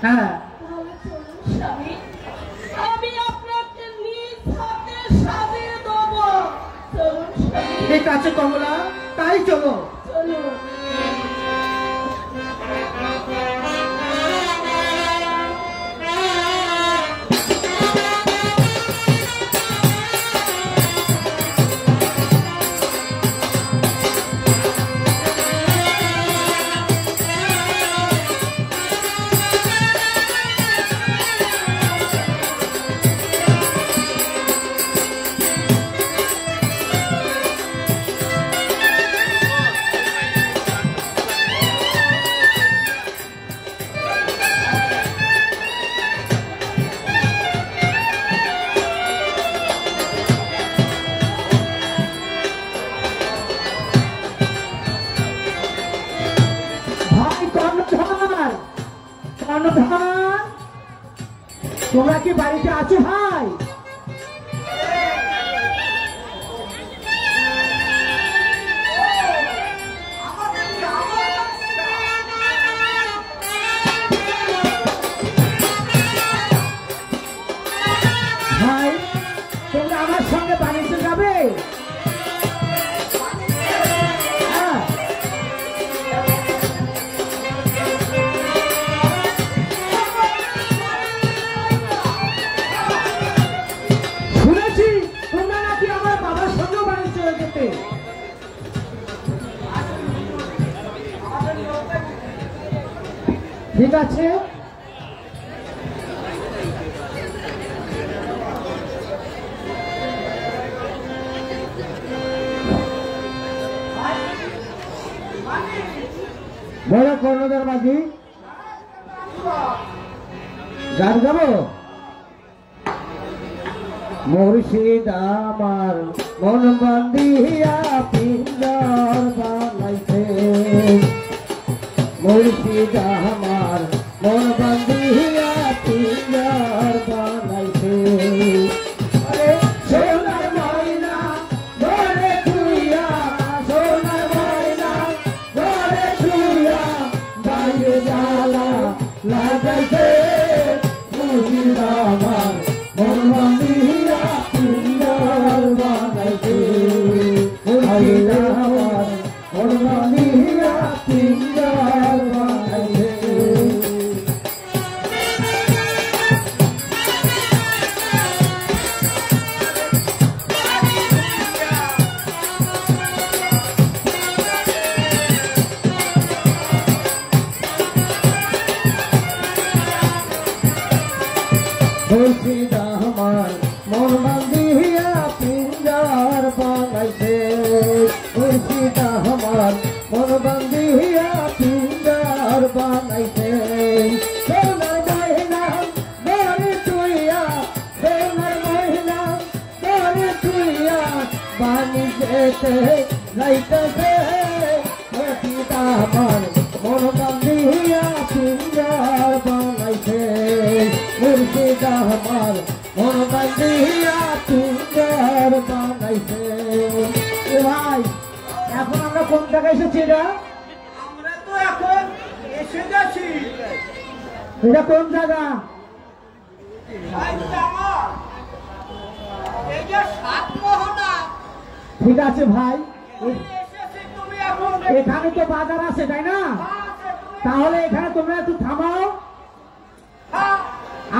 হ্যাঁ তাহলে চলুন স্বামী, আমি আপনাকে নিজ হাতে সাজিয়ে দেবো। চলুন স্বামী। ঠিক আছে কমলা, তাই চলো। চলুন। তোমরা কি বাড়িতে আছো ভাই? ভাই তোমরা আমার সঙ্গে বাড়িতে যাবে? ঠিক আছে, বড় কর্ণধার বাজি গান গাবো। মুর্শিদ আমার মন বান্ধিয়া পিঞ্জর বানাইছে, মুর্শিদ আমার মন বান্ধিয়া পিঞ্জর বানাইছে। সোনার ময়না ঘরে শুইয়া, সোনার ময়না ঘরে শুইয়া বাইরে জ্বালা লাগাইছে, মুর্শিদ আমার মন বান্ধিয়া পিঞ্জর বানাইছে, মুর্শিদ আমার মন বান্ধিয়া পিঞ্জর বানাইছে। মুর্শিদ আমার মন বান্ধিয়া পিঞ্জর বানাইছে, মুর্শিদ আমার মন বান্ধিয়া পিঞ্জর বানাইছে। সোনার ময়না ঘরে শুইয়া, সোনার ময়না ঘরে শুইয়া বানিয়েছে যাইতেছে, মুর্শিদ আমার মন বান্ধিয়া পিঞ্জর বানাইছে, মুর্শিদ আমার মন বান্ধিয়া পিঞ্জর বানাইছে। ভাই এখন আমরা কোন জায়গায় এসেছি? আমরা তো এখন এসে যাচ্ছি। এটা কোন জায়গা? এই যে সাতমোহনা ঠিক আছে ভাই, এসেছি, তুমি এখন এখানে তো বাজার আছে তাই না? তাহলে এখানে তোমরা একটু থামাও,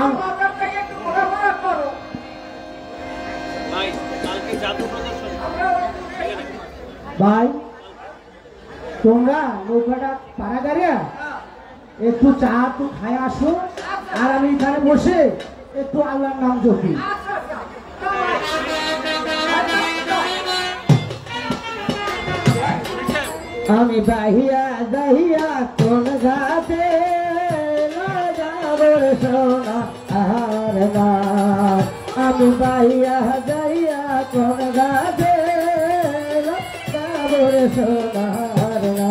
আমাদের থেকে একটু ঘোরাফেরা করো। ভাই তোমরা নৌকাটা পাড়া গাড়িয়া একটু চা একটু খায় আসো, আর আমি এখানে বসে একটু আল্লাহর নাম জপি। আমি বাহিয়া দাহিয়া কোন ঘাটে লাগাবর সোনা আর না, আমি বাহিয়া দাহিয়া কোন ঘাটে লাগাবর সোনা আর না।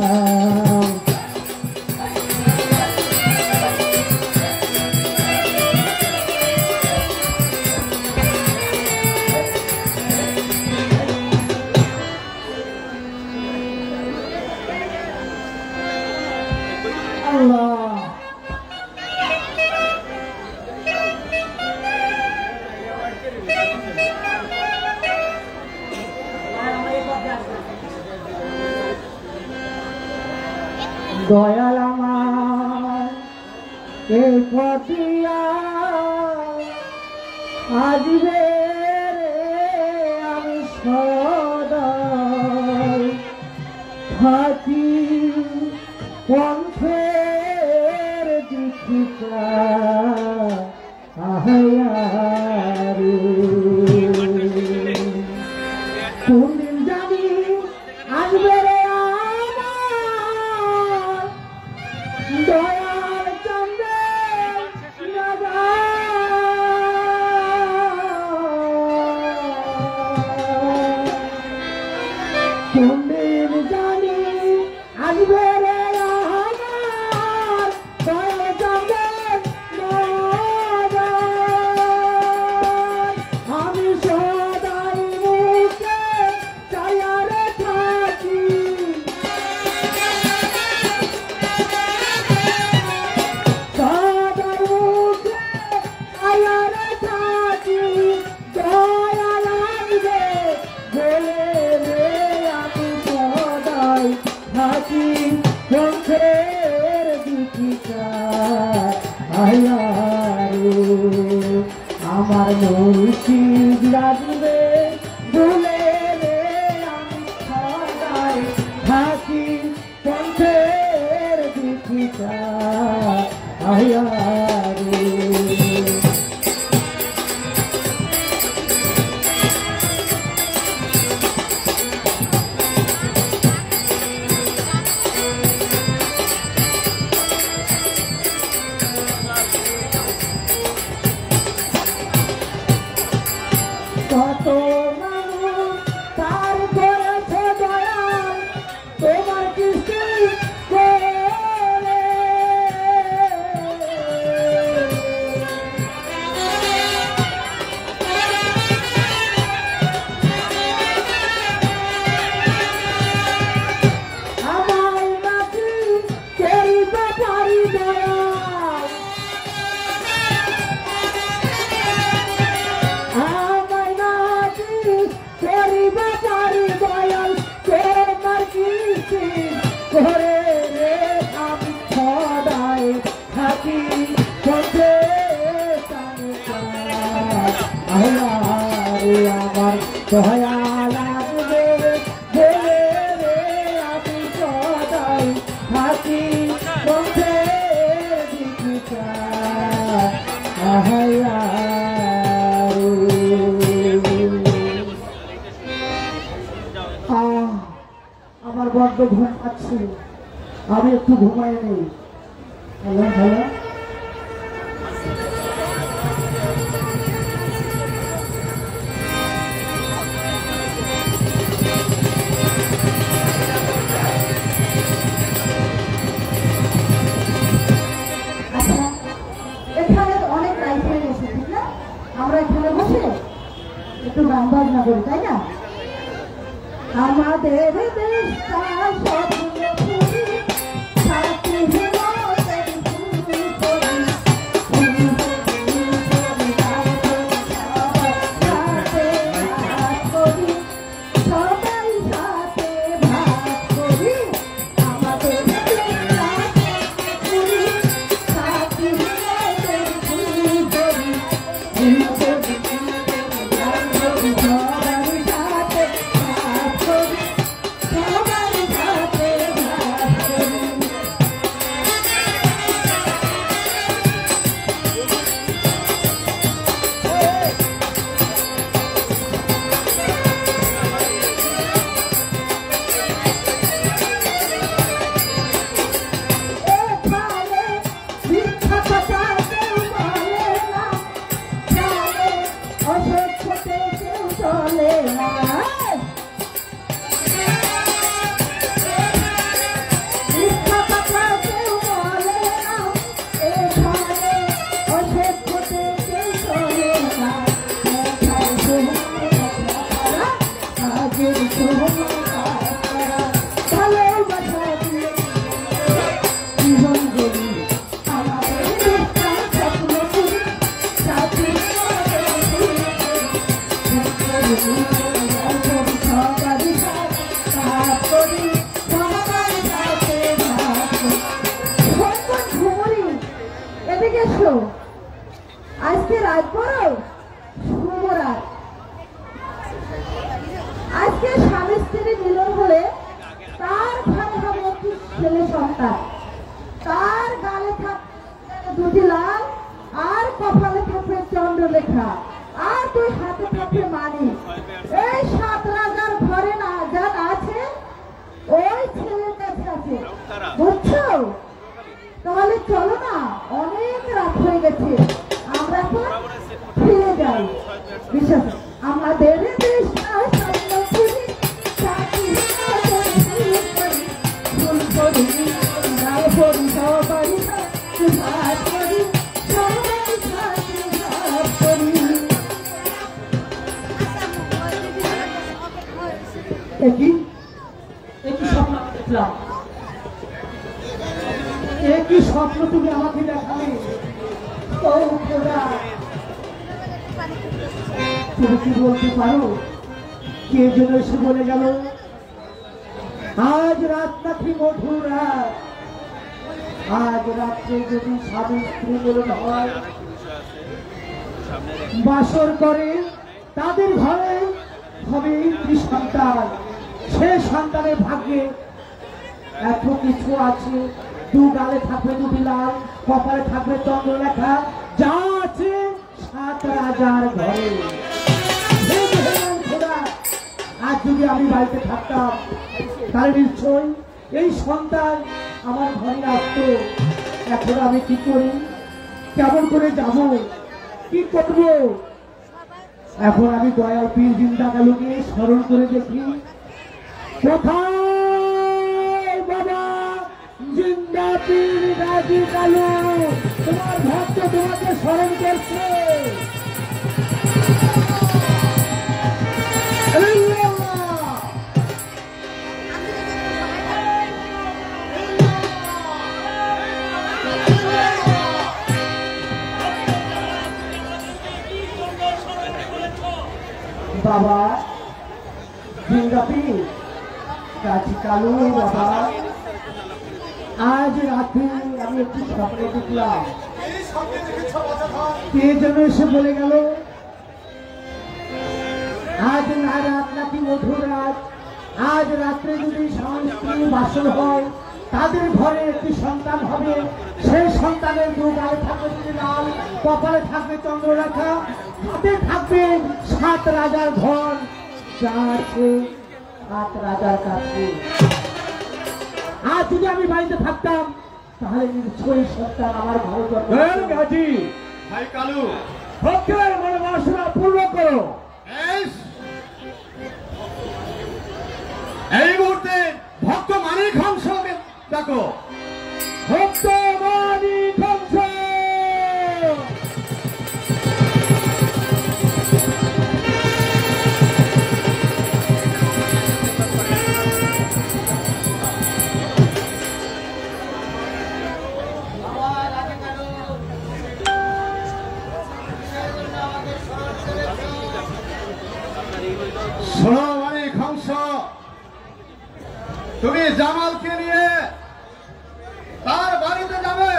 দয়াল আমার এই পথিয়া আসবে রে আমি সদাই থাকি পন্থের দীক্ষিতা আহারে কোন দিন জানি আসবে রে আমার দয়াল চন্দ্রের রাজা কোন দিন জানি আসবে রে আমার দয়াল চন্দ্রের রাজা আমি সদাই মুখে চাইয়ারে থাকি সদাই মুখে চাইয়ারে থাকি দয়া লাগবে বলে রে আমি সদাই থাকি পথের দীক্ষিতা আয়ারে আমার মুর্শিদ লাগবে বলে রে আমি সদাই থাকি পথের দীক্ষিতা আয়ারে কত মানুষ তার করেছে দয়াল তোমার কৃষ্টি করে আমায় নাকি করিতে পারি দয়াল আমায় নাকি করিতে পারি দয়াল তোমার কৃষ্টি করে রে আমি সদাই থাকি পথে আল্লাহরে আমার দয়া লাগবে বলে রে আমি সদাই থাকি পথে দীক্ষিতা আমার বড্ড ঘুম পাচ্ছে আমি একটু ঘুমাই নেই হ্যালো হ্যালো আচ্ছা এখানে তো অনেক রাইফেল এসে ঠিক না আমরা এখানে বসে একটু গান বাজনা করি তাই না আমাদের দেশটা স্বপ্ন পুরি সাথী হিমালয়ের পুরি করি সবাই সাথে ভাগ করি আমাদের দেশটা পুরি সাথী হিমালয়ের পুরি করি এদিকে এসো, আজকে রাত বড় শুভ রাত। আজকে স্বামী স্ত্রী মিলন হলে তার ঘরে হবে একটি ছেলে সন্তান, তার গালে থাকবে দুটি লাল, আর কপালে থাকবে চন্দ্রলেখা, আর দুই হাতে থাকবে মানি। এই 7 রাজার ঘরে না যান আছে ওই ছেলের কাছে আছে, বুঝছো? তাহলে চলো না, অনেক রাত হয়ে গেছে, আমরা তো ফিরে যাই। বিশ্বাস আমাদের একই স্বপ্ন দেখলাম, একই স্বপ্ন তুমি আমাকে দেখালে। ও খোদা, তুমি কি বলতে পারো কে যেন এসে বলে গেল আজ রাত নাকি মধুর রাত, আজ রাত্রে যদি স্বামী স্ত্রী মিলন হয়, বাসর করে তাদের ঘরে হবে একটি সন্তান। সে সন্তানের ভাগ্যে এত কিছু আছে, দু গালে থাকবে দুটি লাল, কপালে থাকবে চন্দ্রলেখা, যা আছে 7 রাজার ঘরে। আজ যদি আমি বাড়িতে থাকতাম তাহলে নিশ্চয়ই এই সন্তান আমার ঘরে আসতো। এখন আমি কি করি, কেমন করে যাব, কি করব? এখন আমি দয়াল পীর জিন্দা কালুকে স্মরণ করে দেখি, কোথায় বাবা জিন্দা পীর গাজী কালু, তোমার ভক্ত তোমাকে স্মরণ করছে। বাবা জিন্দা পীর গাজী কালু, বাবা আজ রাতে আমি একটু স্বপ্নে দেখলাম, কে যেন এসে বলে গেল আজ না রাত নাকি মধুর রাত, আজ রাত্রে যদি স্বামী স্ত্রী বাসর হয় তাদের ঘরে একটি সন্তান হবে। সেই সন্তানের দু গালে থাকবে দুটি লাল, কপালে থাকবে চন্দ্ররেখা, হাতে থাকবে 7 রাজার ঘর, যা আছে 7 রাজার কাছে। আজ যদি আমি বাড়িতে থাকতাম তাহলে নিশ্চয়ই সন্তান আমার ঘরে জন্ম। গাজী ভাই কালু, ভক্তের মনোবাসনা পূর্ণ করো। এই মুহূর্তে ভক্ত মানিক হংসকে দেখো। ভক্ত মানিক হংস, শোনো মানিক হংস, তুমি জামালকে নিয়ে তার বাড়িতে যাবে।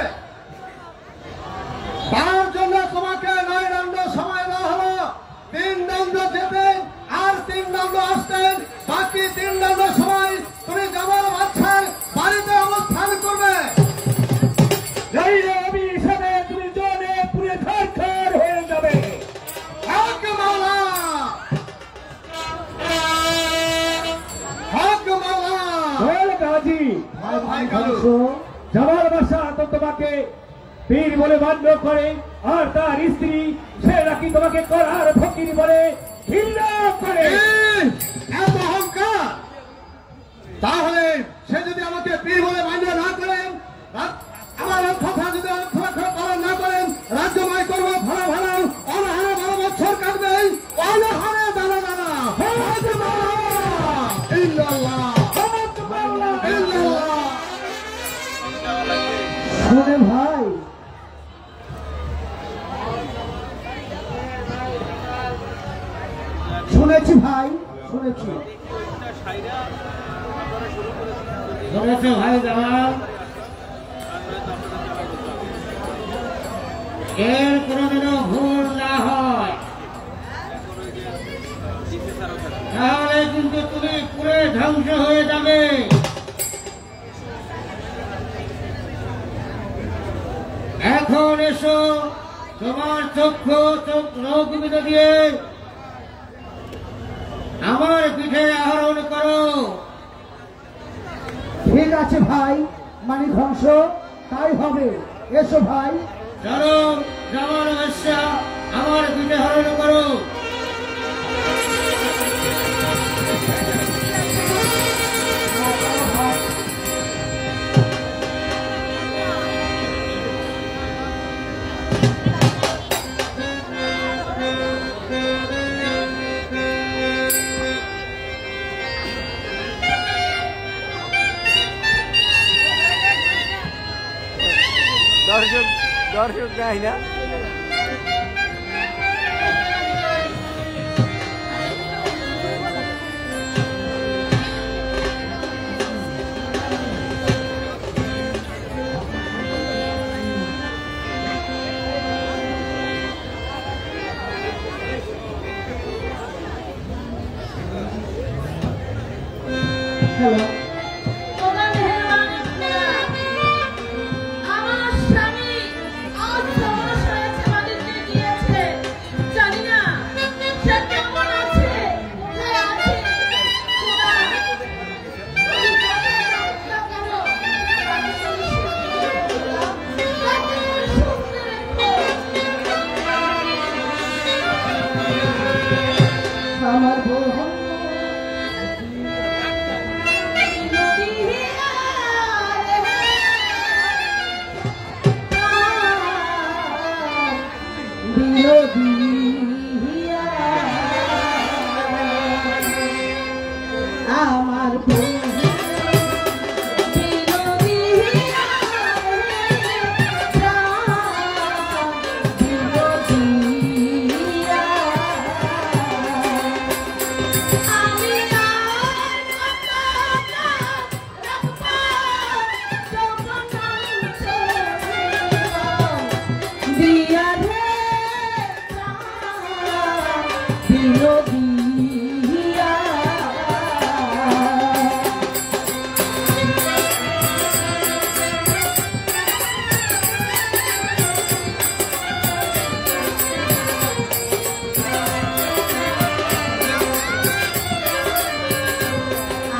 তার জন্য তোমাকে 9 দণ্ড সময় দেওয়া হলো। 3 দণ্ড যেতেন আর 3 দণ্ড আসতেন, বাকি 3 দণ্ড সময় তুমি জামাল বাদশার বাড়িতে অবস্থান করবে। আমি হিসাবে তুমি জনে পুরে ছাড়খাড় হয়ে যাবে। হক মাওলা, হক মাওলা। গাজী ভাই কালু, জামাল বাদশা তো তোমাকে পীর বলে মান্য করে, আর তার স্ত্রী সে নাকি তোমাকে করার ফকির বলে ঘৃণা করে। এত অহংকার! তাহলে সে যদি আমাকে পীর বলে মান্য না করেন, আমার কথা যদি অক্ষরে পালন না করেন, রাজ্যময় করবো ভালো ভালো, অনাহারে 12 বছর কাটবে, অনাহারে দানা দানা। ইল্লাল্লাহ, ইল্লাল্লাহ। শুনে ভাই, শুনেছি ভাই, শুনেছি। শুনেছো ভাই জামাল, এর কোনোদিনও ভুল না হয়, তাহলে কিন্তু তুমি পুরো ধ্বংস হয়ে যাবে। এখন এসো, তোমার চক্ষু চোখ দিয়ে আমার পিঠে আহরণ করো। ঠিক আছে ভাই, মানিক হংস, তাই হবে। এসো ভাই। চলো জামাল বেশ্যা, আমার পিঠে আহরণ করো। দর্শক গাই না হ্যালো, তোমার মেহরবান আমার স্বামী আজ সমস্যা হয়েছে, মালিককে দিয়েছে, জানি না সে কেমন আছে, কোথায় আছে। খোদা, তুমি কোথায় রক্ষা করো, তাকে তুমি সুস্থ রেখো। আমার বউ আমার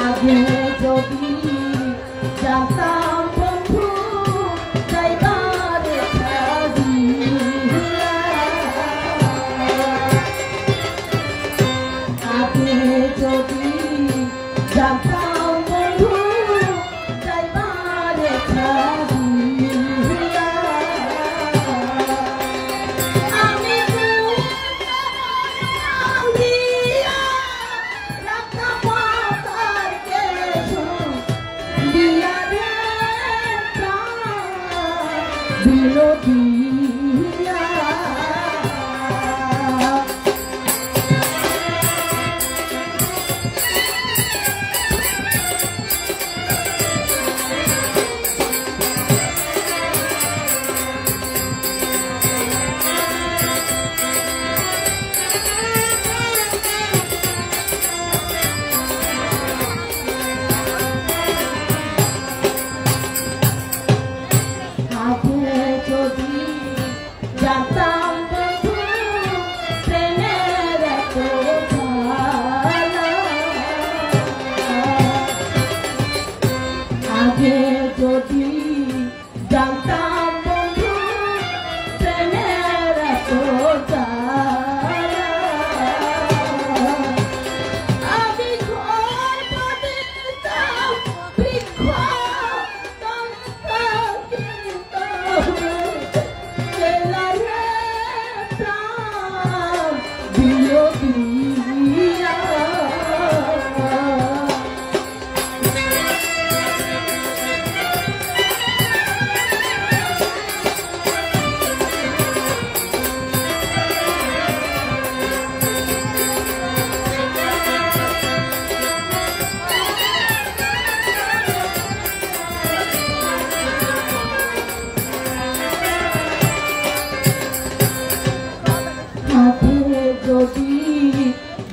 আগে যদি জানতাম বন্ধু যাইবারে ছাড়িয়া, আগে যদি জানতাম বন্ধু যাইবারে ছাড়িয়া, আমি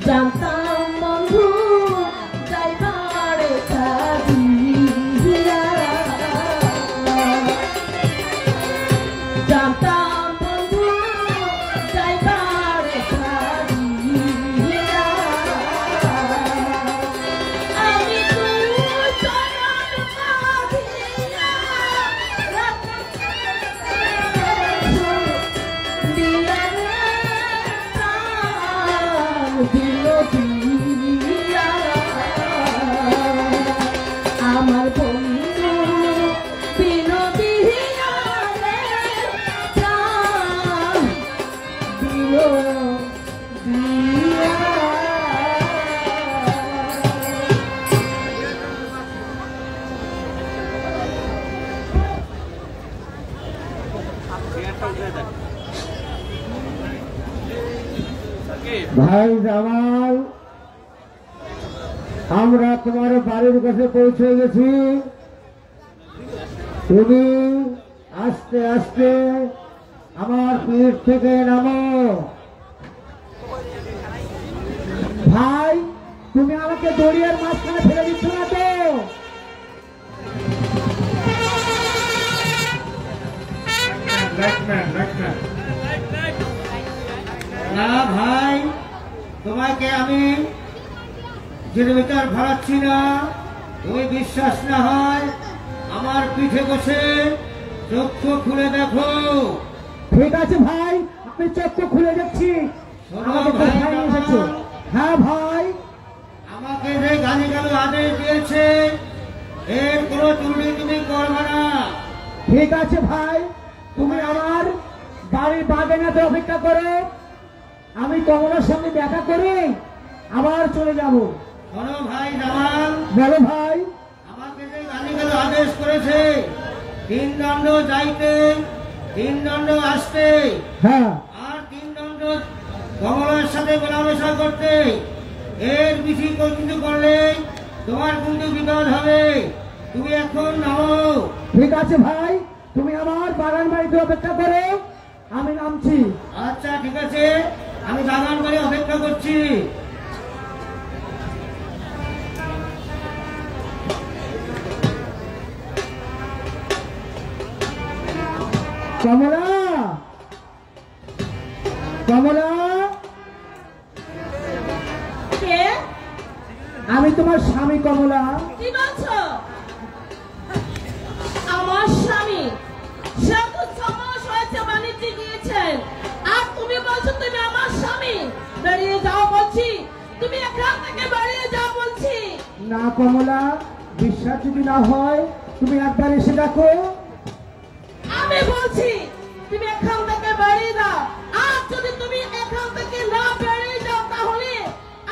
জানতাম বন্ধু যাইবারে ছাড়িয়া, জানতাম বন্ধু যাইবারে ছাড়িয়া, আমি তুই চরণ পাবিয়া দিয়া আমার বন্ধু বিনোদিয়া রে প্রাণ বিনোদিয়া। ভাই জামাল, আমরা তোমার বাড়ির কাছে পৌঁছে গেছি। তুমি আস্তে আস্তে আমার পিঠ থেকে নামো। ভাই, তুমি আমাকে দড়িয়ার মাঝখানে ফেলে দিচ্ছ না তো? না ভাই, তোমাকে আমি জিরমিটার ভাড়াচ্ছি না। তুমি বিশ্বাস না হয় আমার পিঠে বসে চক্ষু খুলে দেখো। ঠিক আছে ভাই, আপনি চক্ষু খুলে যাচ্ছি। শোনো আমাকে ভাই কোথায় নিয়ে এসেছো? জামাল, হ্যাঁ ভাই, আমাকে যে গালি গালো আদেশ দিয়েছে এর কোনো ত্রুটি তুমি করবে না। ঠিক আছে ভাই, তুমি আমার বাড়ির বাগানাতে অপেক্ষা করো। আমি কমলার সঙ্গে দেখা করে আবার চলে যাব। শোনো ভাই জামাল, বলো ভাই। আমাকে যে গালি গালো আদেশ করেছে 3 দণ্ড যাইতে, 3 দণ্ড আসতে, হ্যাঁ, আর 3 দণ্ড কমলার সাথে মেলামেশা করতে, এর বেশি কিছু করলে তোমার কিন্তু বিপদ হবে। তুমি এখন নামো। ঠিক আছে ভাই, তুমি আমার বাগান বাড়িতে অপেক্ষা করো, আমি নামছি। আচ্ছা ঠিক আছে, আমি বাগান বাড়ি অপেক্ষা করছি। কমলা, কমলা, কে? আমি তোমার স্বামী কমলা। কি বলছো? আমার স্বামী সে তো 6 মাস হয়েছে বাণিজ্যে গিয়েছেন, আর তুমি বলছো তুমি আমার স্বামী? বেরিয়ে যাও বলছি, তুমি এখান থেকে বেরিয়ে যাও বলছি। না কমলা, বিশ্বাস যদি না হয় তুমি একবার এসে দেখো। আমি বলছি তুমি এখান থেকে বেরিয়ে যাও, আর যদি তুমি এখান থেকে না বেরিয়ে যাও তাহলে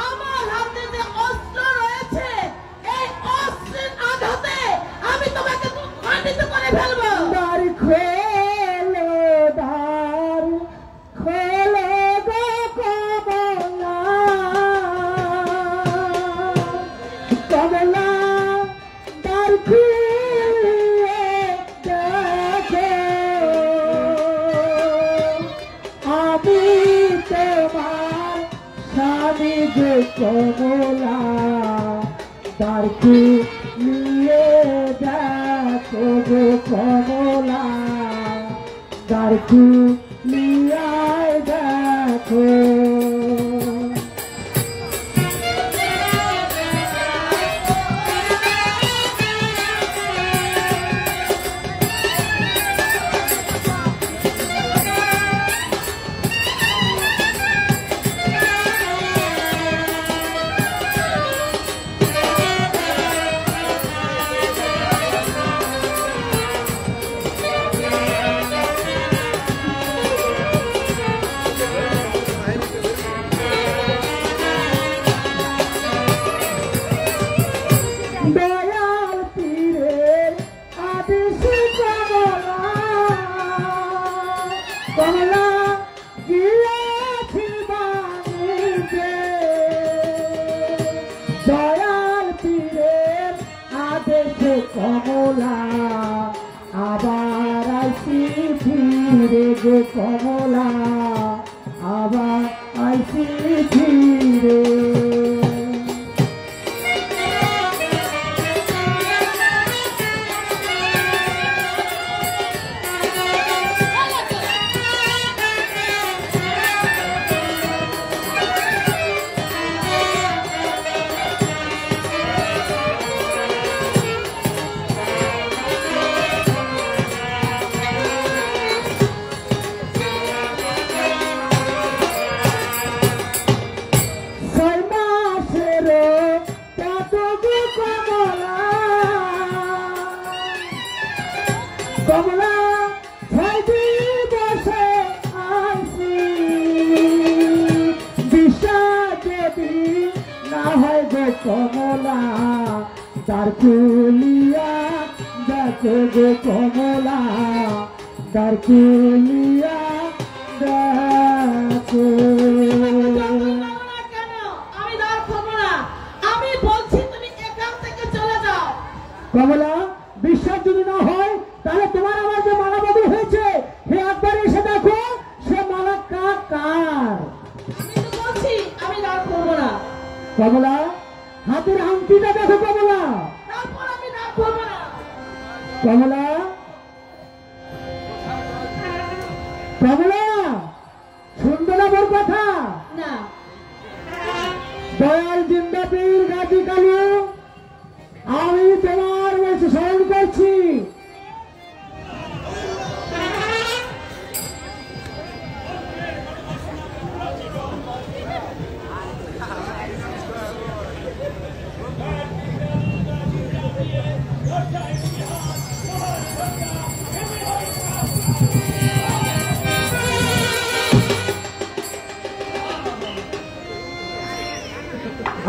আমার হাতে যে অস্ত্র রয়েছে এই অস্ত্রের আঘাতে আমি তোমাকে খণ্ডিত করে ফেলবো। দ্বার খোলো, দ্বার খোলো গো কমলা, কমলা, দ্বার খুলে দেখো, আমি তোমার স্বামী গো কমলা, দ্বার খুলে দেখো গো কমলা, দ্বার খুলে দেখো। দয়াল পীরের আদেশে কমলা, কমলা গিয়েছি বাণিজ্যে। দয়াল পীরের আদেশে কমলা, আবার আইসি ফিরে গো কমলা, আবার আইসি ফিরে। না হয় গো কমলা তার কুলিয়া দেখো গো কমলা তার কুলিয়া দেখো। কেন আমি দ্বার খুলবো না? আমি বলছি তুমি এখান থেকে চলে যাও। কমলা বিশ্বাস যদি না হয় তাহলে তোমার আমার যে মালা বদল হয়েছে সে একবার এসে দেখো সে মালা কার। আমি তো বলছি আমি দ্বার খুলবো না। কমলা হাতের আংটিটা দেখো কমলা। তারপর আমি দ্বার খুলবো না। কমলা কমলা শুনবে না মোর কথা? না দয়াল জিন্দাপীর গাজী কালু আমি তোমার বলছি স্মরণ করছি।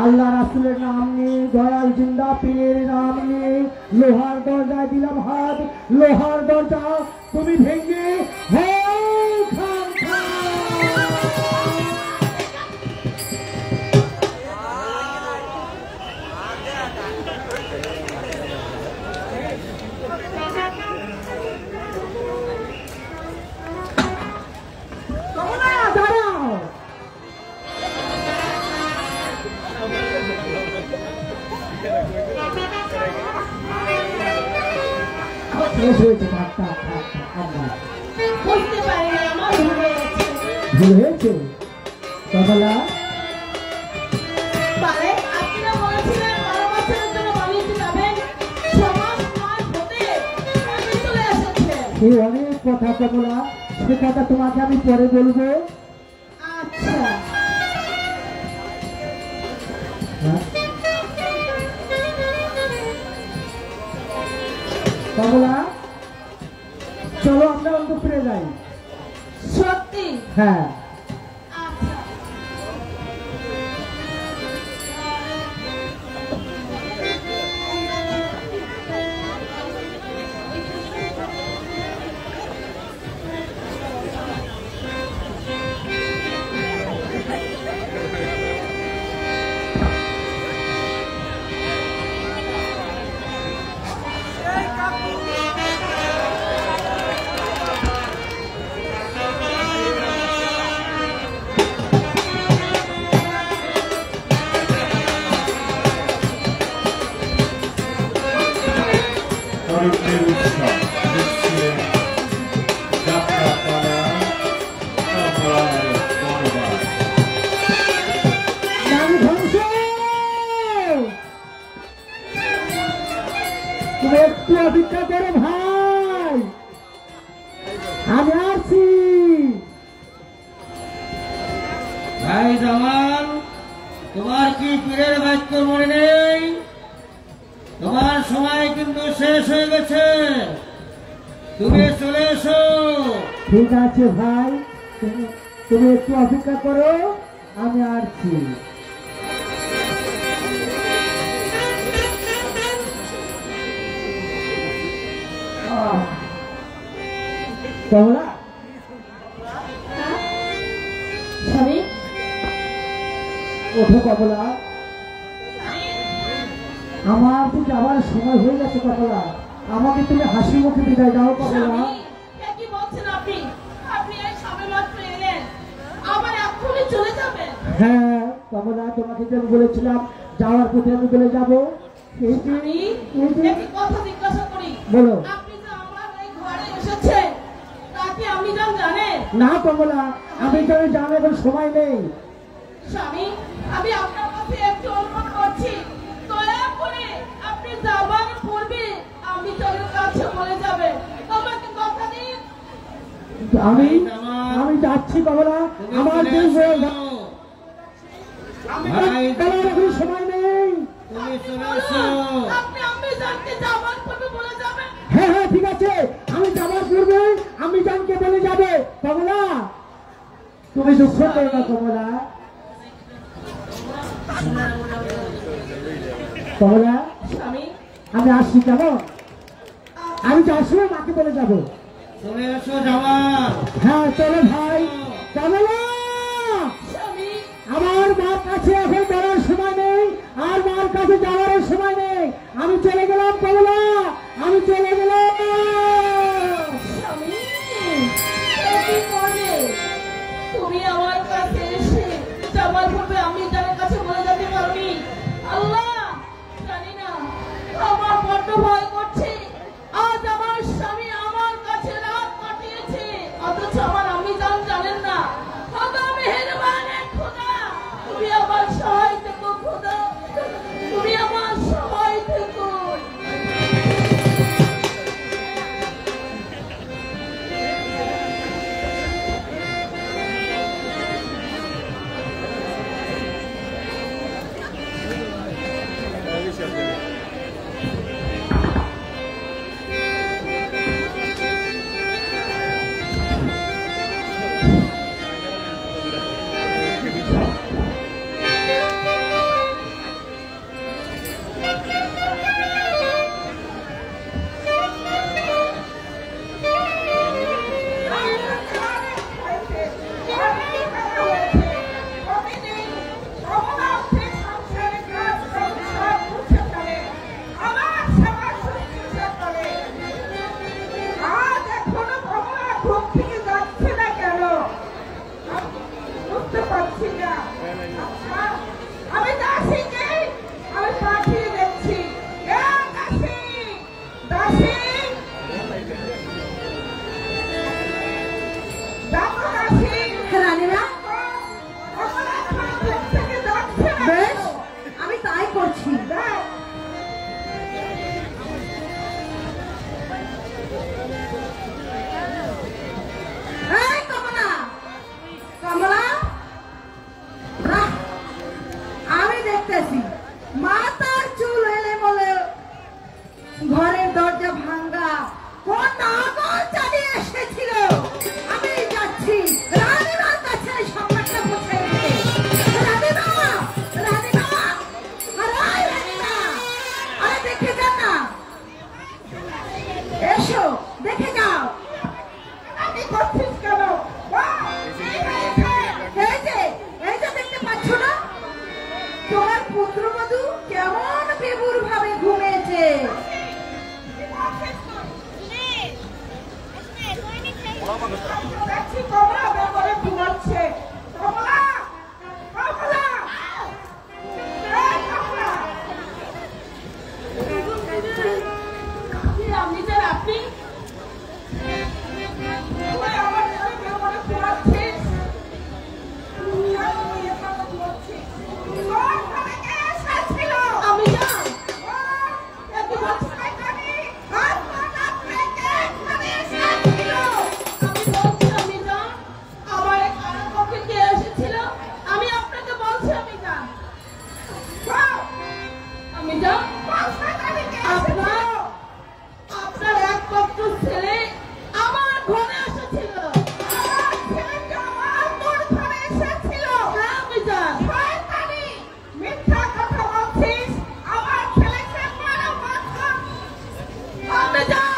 আল্লাহ রাসূলের নাম নিয়ে দয়াল জিন্দা পীরের নাম নিয়ে লোহার দরজায় দিলাম হাত। লোহার দরজা তুমি ভেঙে হই খান খান। কমলা দাঁড়াও। শেষ হয়েছে থাক থাক থাক থাক, আল্লাহ বুঝতে পারি না আমার ভুল হয়েছে। ভুল হয়েছে কমলা। পারে আপনারা বলেছিলেন 12 বছরের জন্য বাড়িতে যাবেন। সমাজ মাস হতে আমি চলে এসেছে। এই অনেক কথা কমলা, সে কথা তোমাকে আমি পরে বলবো। আচ্ছা হ্যাঁ? কমলা চলো আমরা অন্তঃপুরে যাই। সত্যি? হ্যাঁ আচ্ছা করুণের উৎসব দেখছে যাত্রা পালা আমার ধন্যবাদ। নারী ধ্বংস, তুমি একটু অপেক্ষা করো ভাই, আমি আসছি। ভাই জামাল, তোমার কি পীরের বাক্য মনে নেই? তোমার সময় কিন্তু শেষ হয়ে গেছে, তুমি চলে এসো। ঠিক আছে ভাই, তুমি একটু অপেক্ষা করো, আমি আসছি। কমলা স্বামী ওঠো কমলা, আমার তো যাওয়ার সময় হয়ে গেছে কমলা, আমাকে তুমি হাসি মুখে বিদায় দাও কমলা। স্বামী, এ কি বলছেন আপনি? আপনি এই সবেমাত্র এলেন, আবার এক্ষুনি চলে যাবেন? হ্যাঁ কমলা, তোমাকে যে আমি বলেছিলাম যাওয়ার পথে আমি বলে যাবো। এই যে আমি এই যে একটি কথা জিজ্ঞাসা করি, বলো। আপনি যে আমার এই ঘরে এসেছেন তা কি আপনি জানেন? না কমলা, আমি জানি জানার এখন সময় নেই। স্বামী, আমি আপনার কাছে একটু অনুরোধ করছি, দয়া করে আপনি যাবার পূর্বে আমি তোর কাছে বলে যাবেন, আমাকে কথা দিন। আমি আমি যাচ্ছি কমলা, আমার যে ভাই এখন সময় নেই। তুমি চলে এসো। আপনি আমি জানতে যাবার পূর্বে বলে যাবেন। হ্যাঁ হ্যাঁ ঠিক আছে, আমি যাবার পূর্বে আমি জানকে বলে যাবে। কমলা তুমি দুঃখ করো না কমলা। কমলা স্বামী আমি আসছি, কেমন? আমি যাওয়ার সময় মাকে বলে যাবো। চলে এসো জামাল। হ্যাঁ চলো ভাই। কমলা, স্বামী আমার মার কাছে এখন বেরোর সময় নেই, আর মার কাছে যাওয়ার সময় নেই। আমি চলে গেলাম কমলা, আমি চলে গেলাম। স্বামী এ কি করবে? তুমি আমার কাছে এসে যাবার পূর্বে আমি যার কাছে বলে যেতে পারবি? আল্লাহ জানি না, আমার বড্ড ভয় করছে। আজ আমার স্বামী আমার কাছে রাত কাটিয়েছে, অথচ আমার আমি জানেন না। খোদা মেহেরবানে, খোদা তুমি আমার সহায় থেকো, খোদা তুমি আমার সহায় থেকো। বেশ, আমি তাই করছি। এই কমলা, কমলা, রাখ, আমি দেখতেছি মাথার চুল এলোমেলো, ঘরের দরজা ভাঙ্গা, কোন নাগল চালিয়ে এসেছিল। আমি যাচ্ছি রানীমার কাছে সংবাদটা পৌঁছে দিতে। রানীমা, রানীমা, আরে রানীমা, আরে দেখে যান না, এসো দেখে যাও। আমি করছিস কেন? এই যে দেখতে পাচ্ছ না, তোমার পুত্রবধূ কেমন বিভোর ভাবে ঘুমিয়েছে। কমলা ব্যাপারে ঘুমাচ্ছে। কমলা, কমলা, আপনি স্যার, আপনি আমার ব্যাপারে ঘুমাচ্ছিস। আমি যান একটু বলছি। আমি যান, আমার এক কারণ পক্ষে কে এসেছিল, আমি আপনাকে বলছি আমি যান। আমি যান, আপনার একমাত্র ছেলে আমার ঘরে এসেছিল। হ্যাঁ, আমি যান। আমি যান।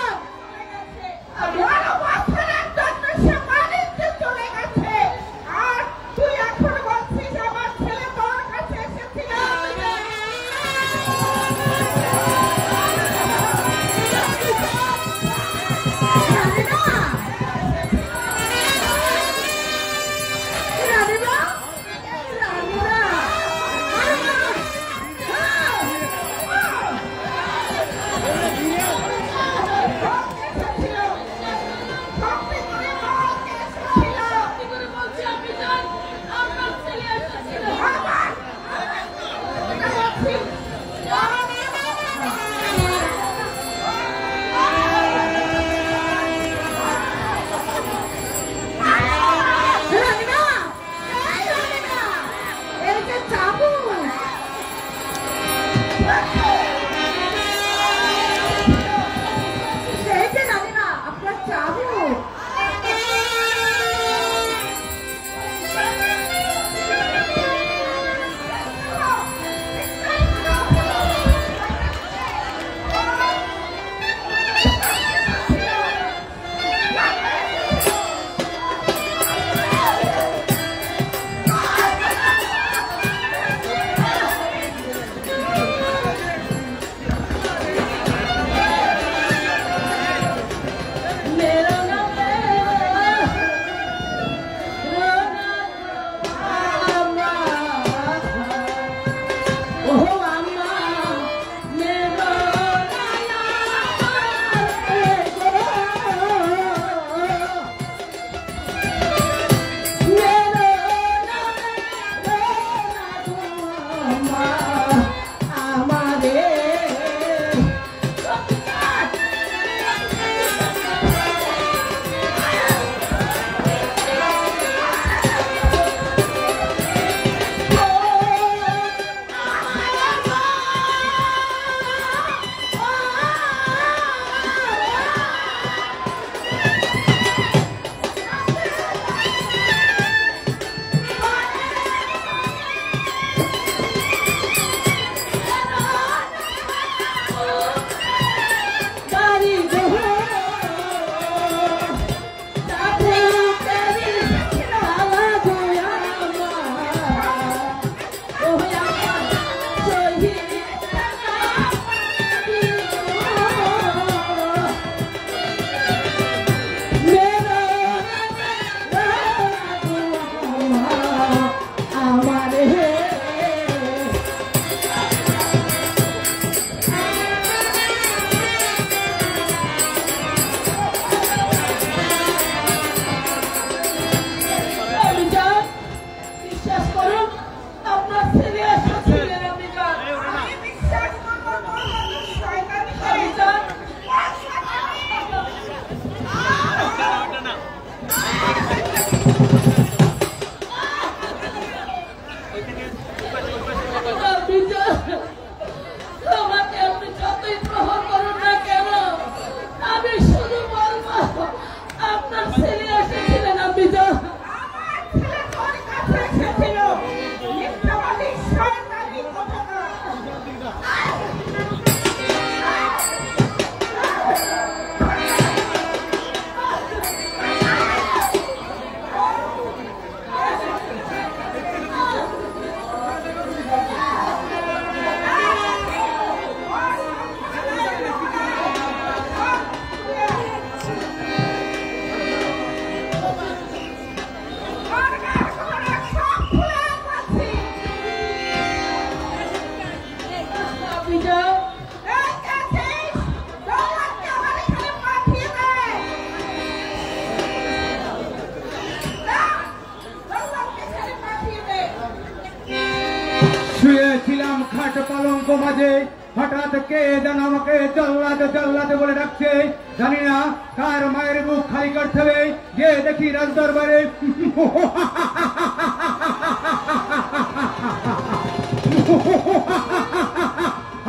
শুয়েছিলাম খাট পালঙ্ক মাঝে, হঠাৎ কে যেন আমাকে জল্লাদ জল্লাদ বলে ডাকছে। জানি না কার মায়ের মুখ খালি করতে হবে, গিয়ে দেখি রাজ দরবারে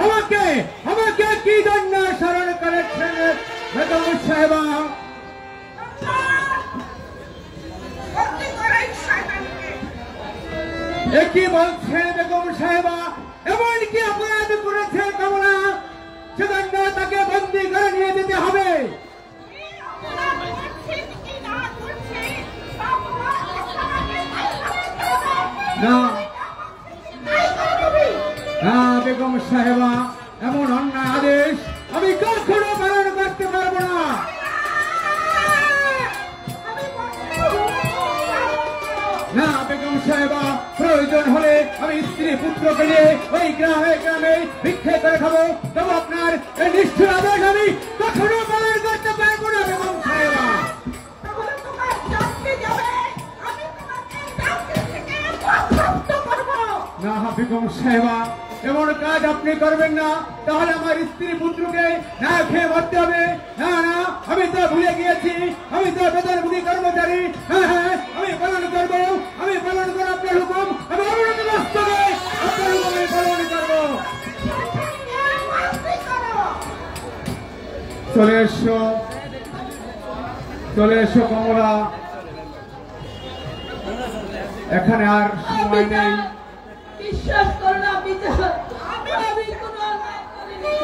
আমাকে আমাকে কি জন্য স্মরণ করেছেন বেগম সাহেবা? একই বলছে বেগম সাহেবা, এমন কি অপরাধ করেছে কমলা সেজন্য তাকে বন্দি করে নিয়ে যেতে হবে? না না বেগম সাহেবা, এমন অন্যায় আদেশ আমি কখনো পালন করতে পারবো না। না বেগম সাহেবা, প্রয়োজন হলে আমি স্ত্রী পুত্রকে নিয়ে ওই গ্রামে গ্রামে ভিক্ষে করে খাবো, তবে আপনার এই নিষ্ঠুর আদেশ আমি কখনো পালন করতে পারবো না বেগম সাহেবা। না বেগম সাহেবা, এমন কাজ আপনি করবেন না, তাহলে আমার স্ত্রী পুত্রকে না খেয়ে মরতে হবে। না না, আমি তো ভুলে গিয়েছি, আমি তো বেতনভোগী কর্মচারী। হ্যাঁ হ্যাঁ, আমি পালন করবো, আমি পালন করবো আপনার হুকুম, আমি অবরোধ বাস্তবে আপনার হুকুম আমি পালন করবো। চলে এসো, চলে এসো কমলা, এখানে আর সময় নেই। বিশ্বাস করো না বিচার, আমি কোনো অন্যায় করিনি।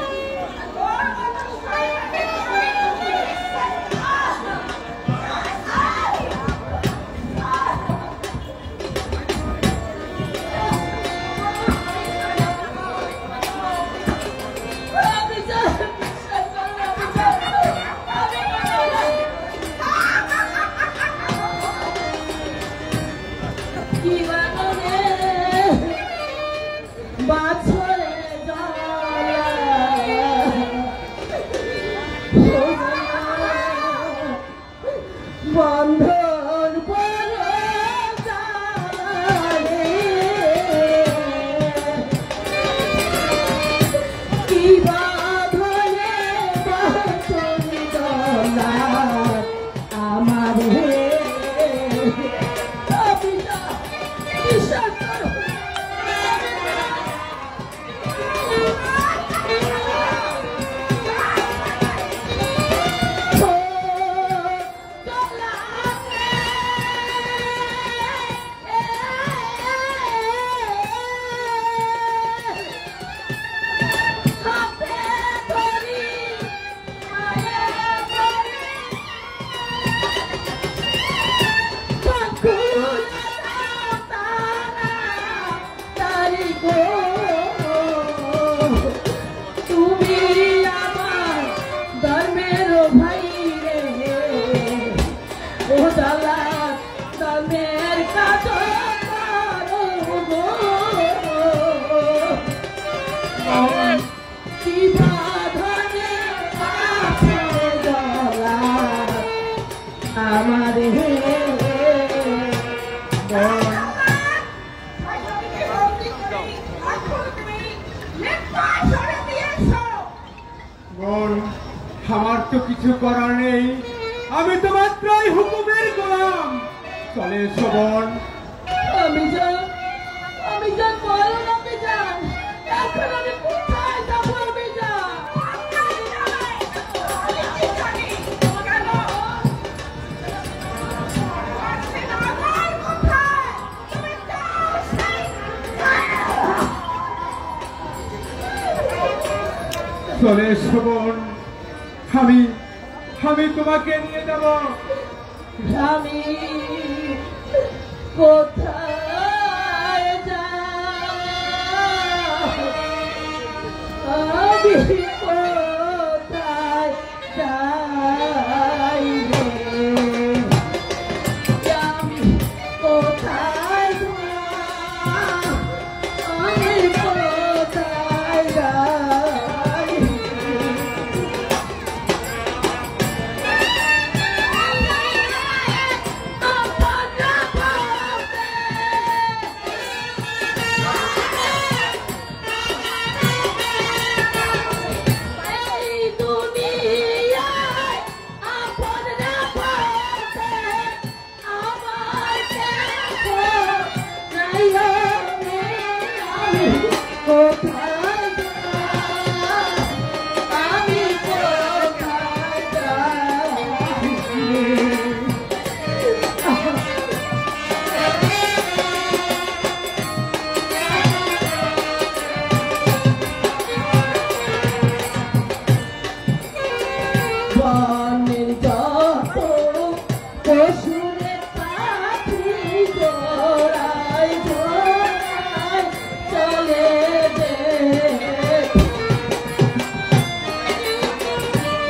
তো কিছু করার নেই, আমি তো মাত্রই হুকুমের গোলাম। চলে শোভন। আমি যান বলো না যান, এখন আমি কোথায় যাবো? আমি যান চলে শোভন, আমি তোমাকে নিয়ে যাব। আমি কোথায় যাই? আমি কোথায় যাই রে? আমি কোথায় যাই? আমি কোথায় যাই? বনের যত পশুরে পাখি জোড়ায় জোড়ায় চলে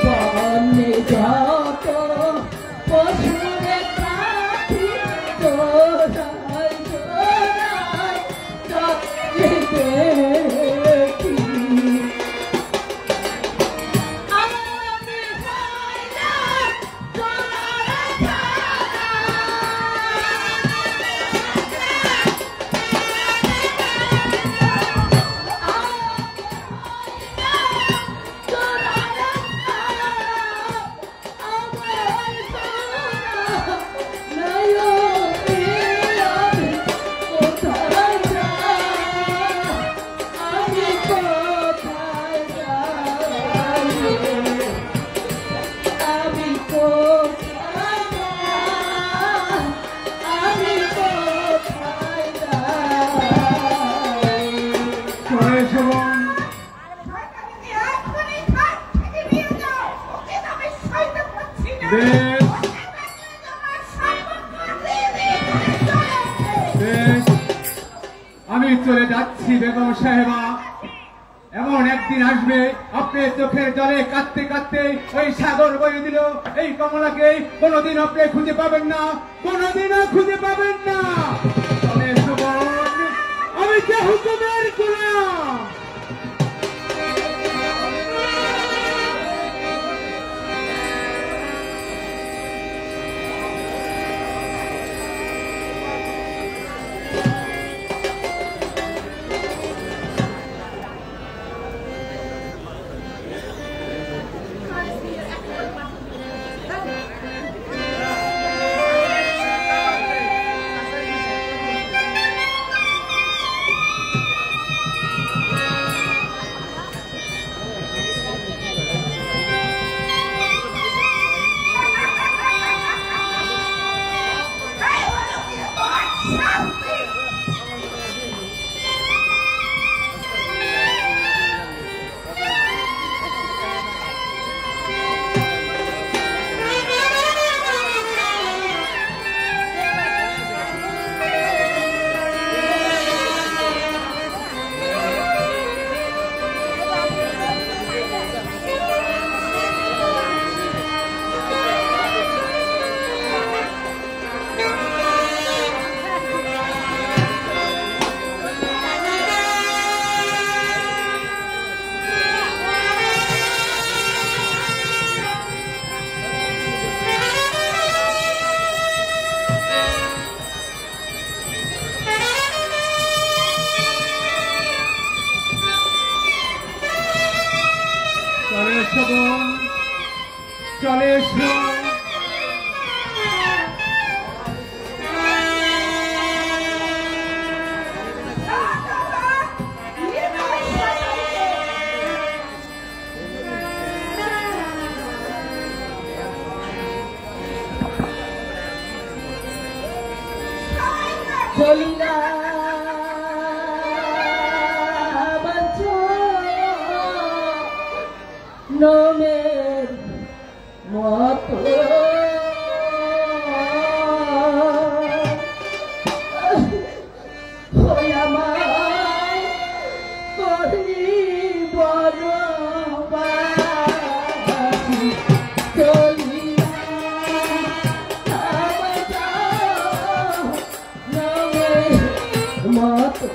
বনের যত পশুরে পাখি জোড়ায় জোড়ায় চলে দেখি। আমি চলে যাচ্ছি বেগম সাহেবা। এমন একদিন আসবে আপনি চোখের জলে কাঁদতে কাঁদতে ওই সাগর বয়ে দিল এই কমলাকে কোনোদিন আপনি খুঁজে পাবেন না, কোনোদিনও খুঁজে পাবেন না। আমি যে হুকুমের গোলাম। চলে এসো। চলিলা নমের মতো আমায় করি বড় বাসি চলিয়া নমের মতো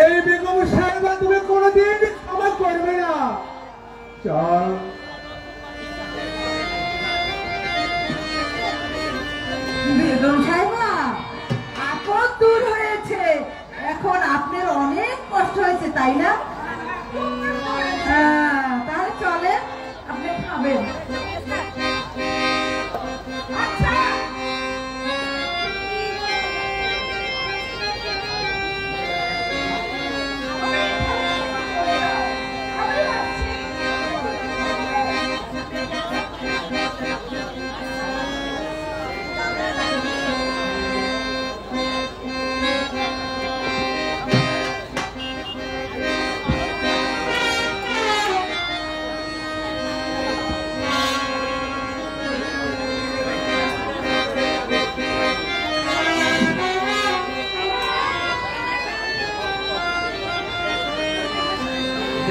এই বেগম সাহেবা তুমি কোনোদিন ক্ষমা করবে না। চল বেগম সাহেবা, আপদ দূর হয়েছে, এখন আপনার অনেক কষ্ট হয়েছে তাই না? হ্যাঁ, তাহলে চলে আপনি খাবেন। আচ্ছা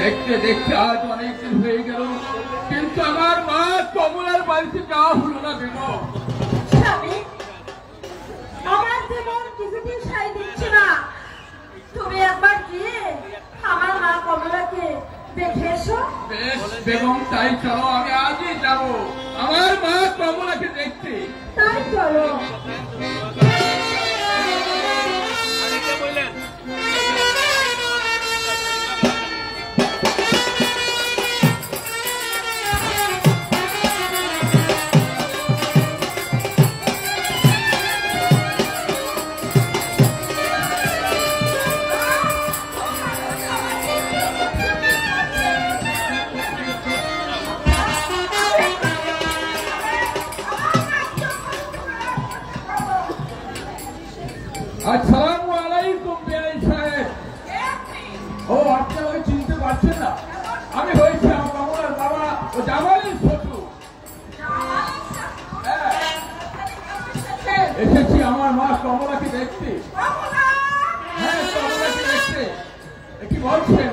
দেখতে দেখতে আজ অনেকদিন হয়ে গেল, কিন্তু আমার মা কমলার বাড়িতে যাওয়া হলো না। বেগম স্বামী, আমার জীবন কিছুতেই সাই দিচ্ছে না। তুমি একবার গিয়ে আমার মা কমলাকে দেখে এসো। বেশ বেগম, তাই চলো, আমি আজই যাব আমার মা কমলাকে দেখতে। তাই চলো। বলছেন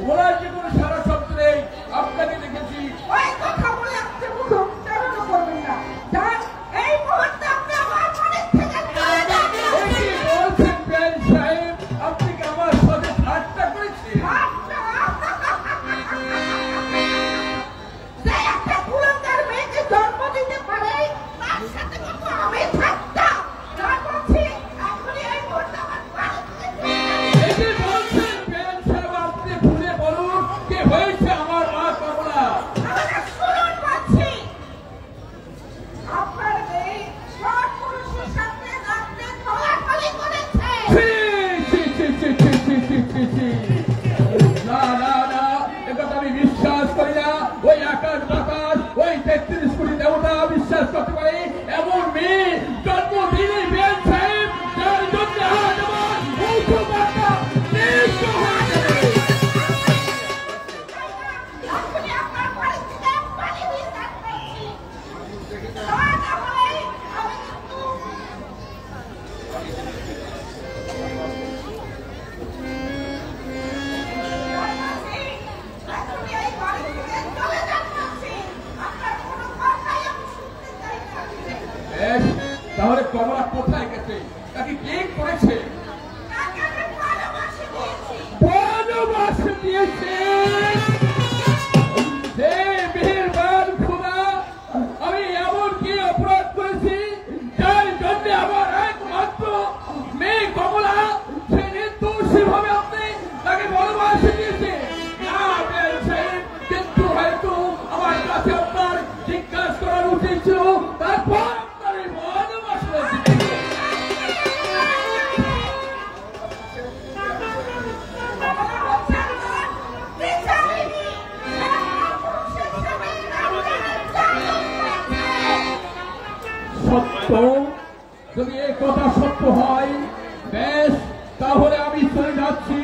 ওরা যে কোনো সারা শব্দ নেই, আপনাকে দেখেছি। ওই কথা বলে আপনি মুখ উচ্চারণ করবেন না। যান, এই মুহূর্তে আপনি আমার বাড়ি থেকে চলে যান। কি বলছেন বেআইন সাহেব? আপনি কি আমার সাথে ঠাট্টা করেছেন? যে একটা কুলাঙ্গার মেয়েকে জন্ম দিতে পারে, তার সাথে কত আমি ঠাট্টা? যান বলছি, এখনই এই মুহূর্তে আমার বাড়ি থেকে চলে যান। কি বলছেন বেআইন সাহেব? আপনি ভুলে বলুন কি হয়েছে আমার মা কমলা। আমাকে শুনুন বলছি। আপনার মেয়ে সব পুরুষের সাথে রাত্রে খোলাখুলি করেছে। না না না, একথা আমি বিশ্বাস করি না। ওই আকাশ বাতাস, ওই 33 কোটি দেবতা বিশ্বাস করতে পারে এমন মেয়ে জন্মদিনে বেআইন সাহেব, যার জন্য আজ আমার বংশমাতা নিঃস্ব হয়ে যাবে। আপনি আপনার বাড়ি থেকে পালিয়ে যাচ্ছেন। তা না হলে আমি কিন্তু আপনি এই বাড়ি থেকে চলে যান বলছি। আপনার কোনো কথাই আমি শুনতে চাই না। বেশ, তাহলে কমলা কোথায় গেছে? তাকে কে করেছে? তাকে আমি ভালোবাসি দিয়েছি। বনবাস দিয়েছে। হে মেহেরবান খোদা, আমি এমন কি অপরাধ করেছি যার জন্য আমার একমাত্র মেয়ে কমলা সে নির্দোষী ভাবে আপনি তাকে বনবাস দিয়েছে? না বেআইন সাহেব, কিন্তু হয়তো আমার কাছে আপনার জিজ্ঞাসা করার উচিত ছিল, তারপর আপনার এই বনবাস দিয়েছে। সত্য? যদি এই কথা সত্য হয়, বেশ, তাহলে আমি চলে যাচ্ছি।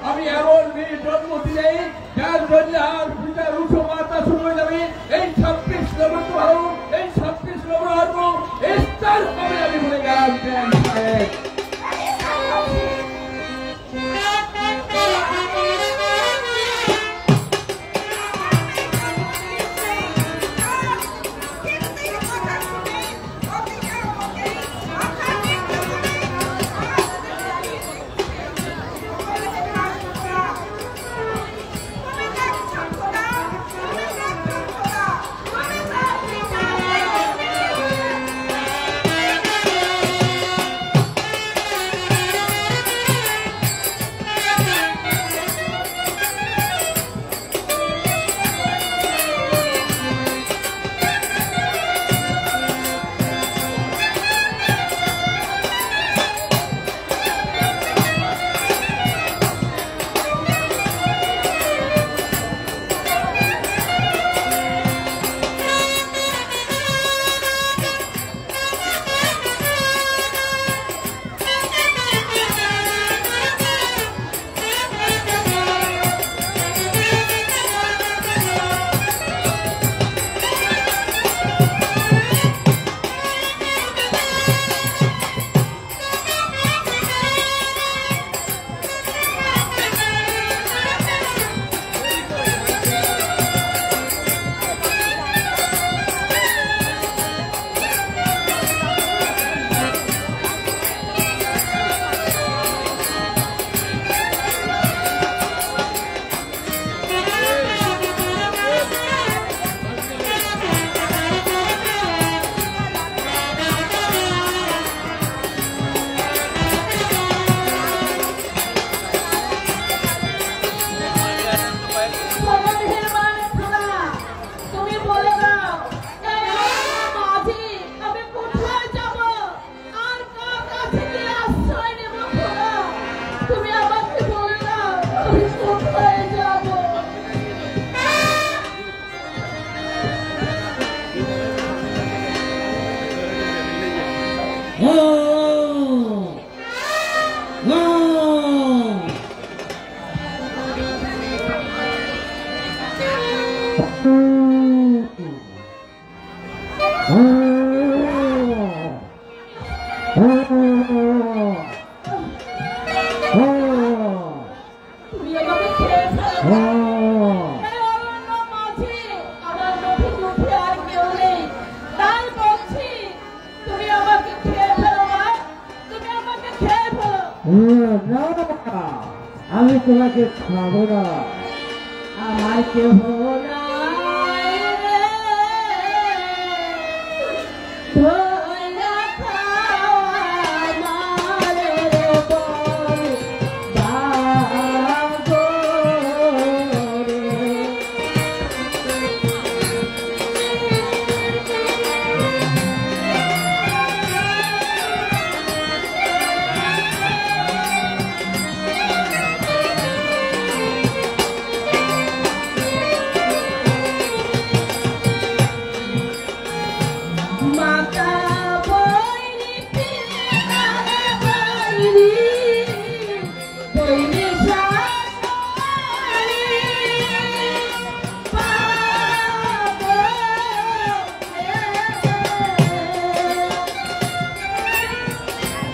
আমি এমন মেয়ে জন্ম দিলে যার জন্য আর পিতার উঁচু মাথা শুরু হয়ে যাবে। এই 26 নম্বর ভালো, এই 26 নম্বর আসবো, স্টার কবে আমি বলে গেলাম বেআইন সাহেব। খেয়ে ফেলো। না, আমি তোমাকে খাবো না। আমার কেহ নাই রে, ধইরা খাওয়া মারে রে বল বাগো রে। মাতা বইনি পিতারে বাইনি, বইনি শাশুড়ি পাগো রে।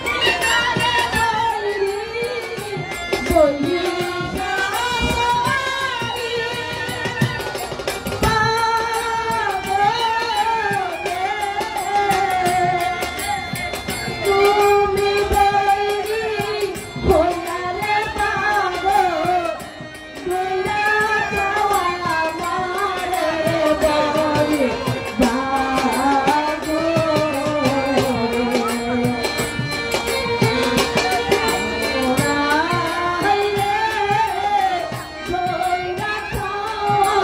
পিতারে বাইনি, বইনি তুমি বৈরি হইয়ারে পাগো, দইরা খাওয়া মারে বলে বাগো রে। দইরা খাওয়া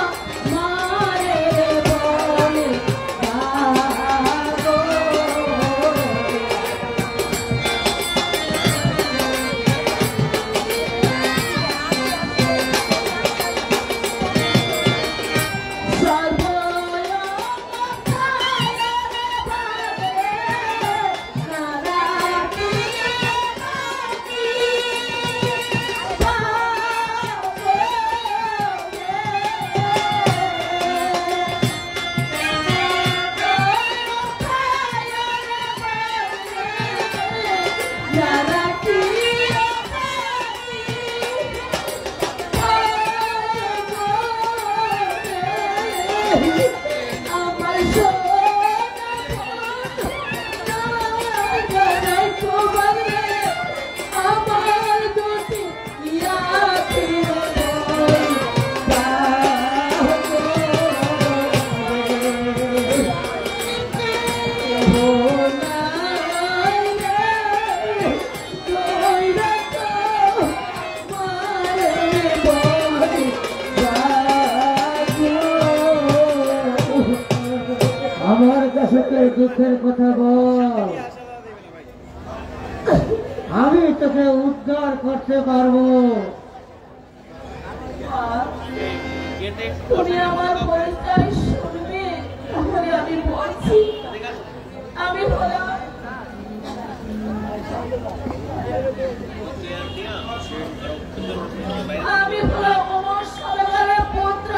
মারে বলে বাগো। আমার কাছে দুঃখের কথা বল, আমি তোকে উদ্ধার করতে পারবো। তুমি আমার পরিচয় শুনবে, তাহলে আমি বলছি। আমি হলাম অমর সরকারের পুত্র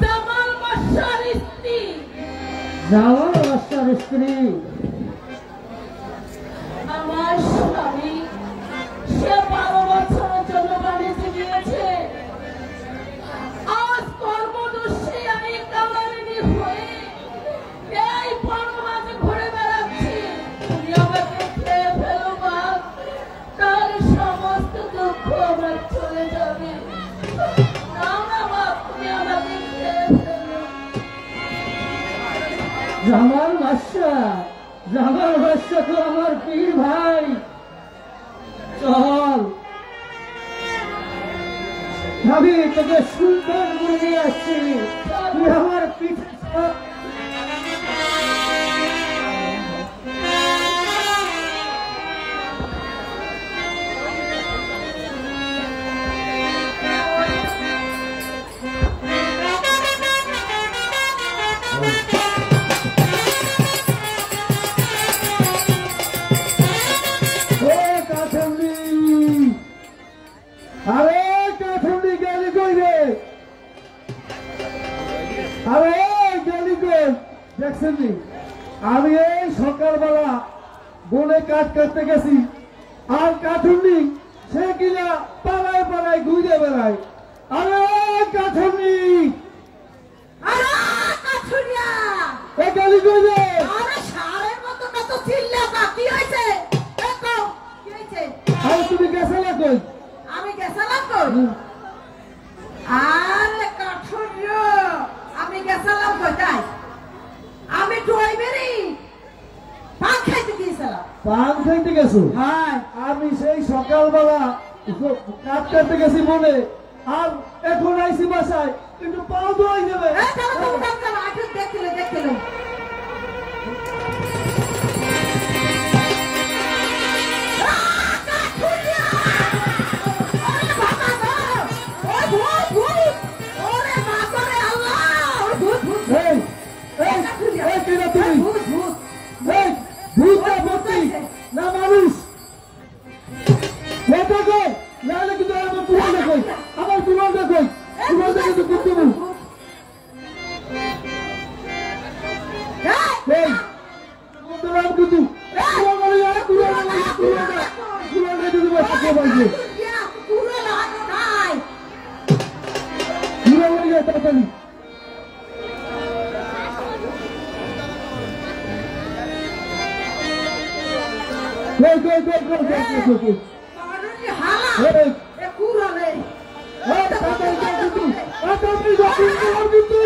জামাল বাদশার স্ত্রী। জামাল বাদশার স্ত্রী? আমার স্বামী সে 12 বছরের জন্য বাণিজ্যে গিয়েছে। আজ কর্মদোষে আমি কামারিনী হয়ে এই বনমাঝে ঘুরে বেড়াচ্ছি। তুমি আমাকে খেয়ে ফেলো মা, তার সমস্ত দুঃখ আমার চলে যাবে। নাও না মা, তুমি আমাকে খেয়ে ফেলো। জামাল বাদশা? জামাল বাদশা তো আমার পীর ভাই। চল, আমি তোকে সুলতান করে নিয়ে আসছি, তুই আমার পিঠে চল। আরে কাঠুন্ডি গেলি কই রে? আরে গেলি কই? দেখছেন নি, আমি এই সকালবেলা বনে কাঠ কাটতে গেছি, আর কাঠুন্ডি সে কিনা পাড়ায় পাড়ায় ঘুরে বেড়ায়। আরে কাঠুন্ডি, আরে কাঠুরিয়া, এ গেলি কই রে? আরে সারের মতো কত চিল্লা, কি হয়েছে? দেখো কি হয়েছে? তুমি গেছালা কই? আমি গেছিলাম কই? আরে কাঠুর্য, আমি গেছিলাম কোথায়? আমি টুয়াইবেরি পান খাইতে গিয়েছিলাম। পান খাইতে গেছো? হ্যাঁ। আমি সেই সকালবেলা কাজ করতে গেছি মনে, আর এখন আইসি বাসায়, একটু পাও ধোয়াই দেবে। এই চলো তুমি কাজ করো, আগে দেখছিলে দেখছিলে। এই, এই, এই কে না তুমি? এই, ভূত না ভূতি, না মানুষ? এটা কই? নাহলে কিন্তু আমার তুলনা কই? আমার তুলনা কই? তুলনা কিন্তু করতে বল। এই, তুলনা কিন্তু তুলনা যদি বাচ্চা কে বলছে? তুলনা বলে যায় তাড়াতাড়ি। Go, go, go, go, go, go, go, go. Hey, hey, তাড়াতাড়ি যাও কিন্তু, তাড়াতাড়ি যাও কিন্তু।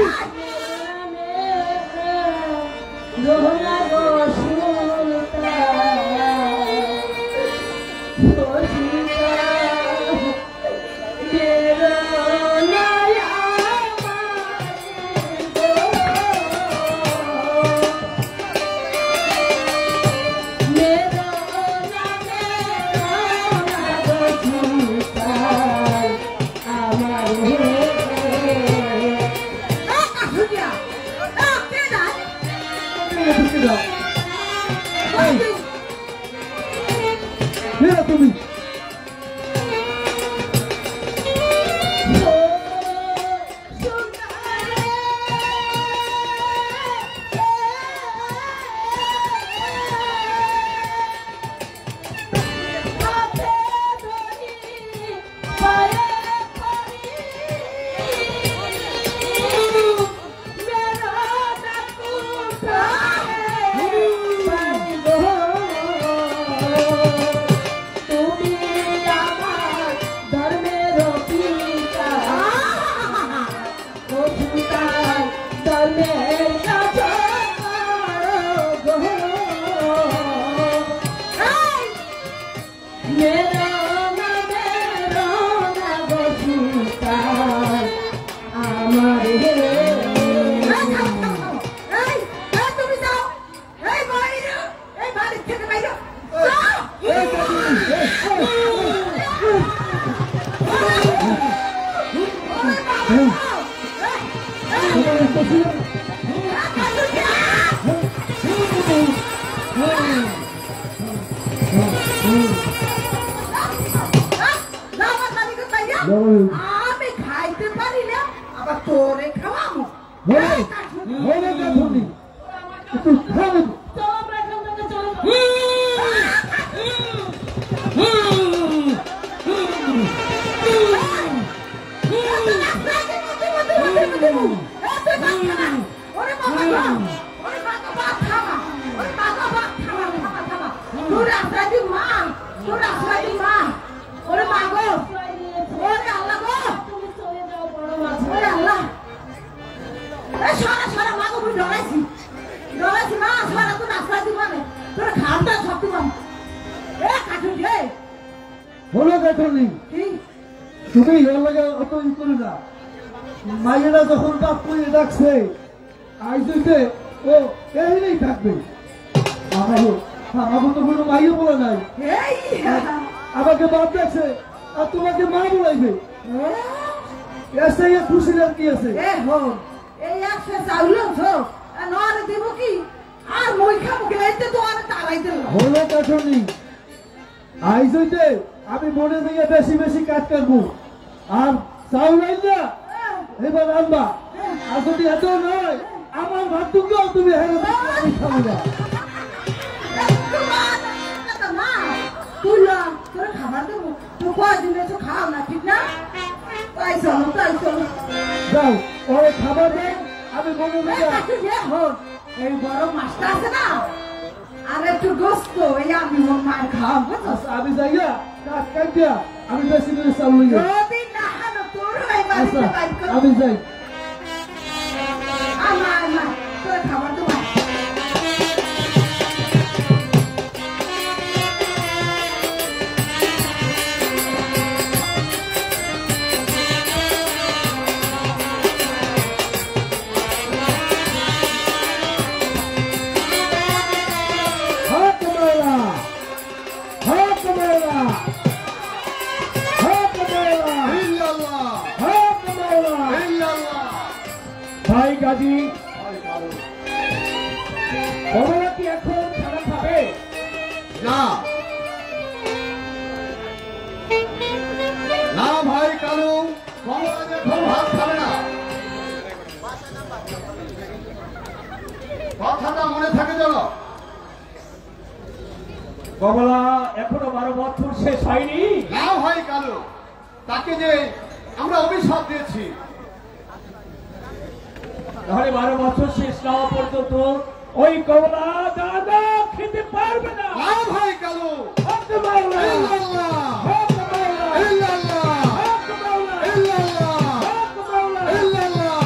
তুমি আমি খাইতে পারি না, আবার তোরে খাওয়াবো। একটু খাবে। চলো আমরা এখান থেকে চলে যাবো। তুমি চলে যাও বড় মাছ। হলো কাঠনি, তুমি এর লাগে অত ই করো না। মাইয়েরা যখন বাপ করে ডাকছে আইসে ও এখানেই থাকবে। আমার তো কোনো মাইও বলে নাই, আমাকে বাপ ডাকছে আর তোমাকে মা বলাইবে। এর খুশি আর কি আছে? হলো কাঠনি, আইস হইতে আমি মনে থেকে বেশি বেশি কাজ করবো, আর চাউল আইনা এবার আনবা। আর যদি এত নয় আমার ভাত টুকটাও তুমি হেরে আমি খাবো না। খাবার দেবো তো কয়দিন এসে খাও না, ঠিক না? তাই চলো তাই চলো। যাও ওরে খাবার দেয়, আমি মনে থেকে এই বড় মাছটা আছে না, আর একটু গোস্ত এই আমি ওর মার খাওয়াবো বুঝছো? আচ্ছা আমি যাইয়া কাজ কাটিয়া আমি বেশি করে চাউল লইয়া যদি না হানো তোর ওই বাড়িতে আচ্ছা বাইর কর আমি যাই আমার তোর খাবার তোমার ভাই গাজী কমলা কি এখন খানা খাবে? না না ভাই কালু, কমলা এখন ভাত খাবে না। কথাটা মনে থাকে যেন। কমলা এখনো 12 বছর শেষ হয়নি। না ভাই কালু, তাকে যে আমরা অভিশাপ দিয়েছি। তাহলে 12 বছর শেষ না হওয়া পর্যন্ত ওই কমলা দাদা খেতে পারবে না। না ভাই কালু, ইল্লাল্লাহ ইল্লাল্লাহ, ইল্লাল্লাহ ইল্লাল্লাহ, ইল্লাল্লাহ, ইল্লাল্লাহ।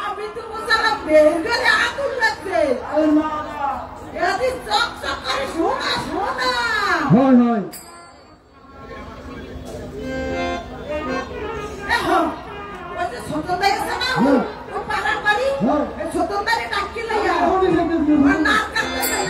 আমি তো চকচক করে সোনা সোনা। হয় হয় দেখো ওই যে ছোটন ভাই আছে না ও পাড়ার বাড়ি এই ছোটন ভাইরে ডাকি লইয়া আর নাক কাটতে যাই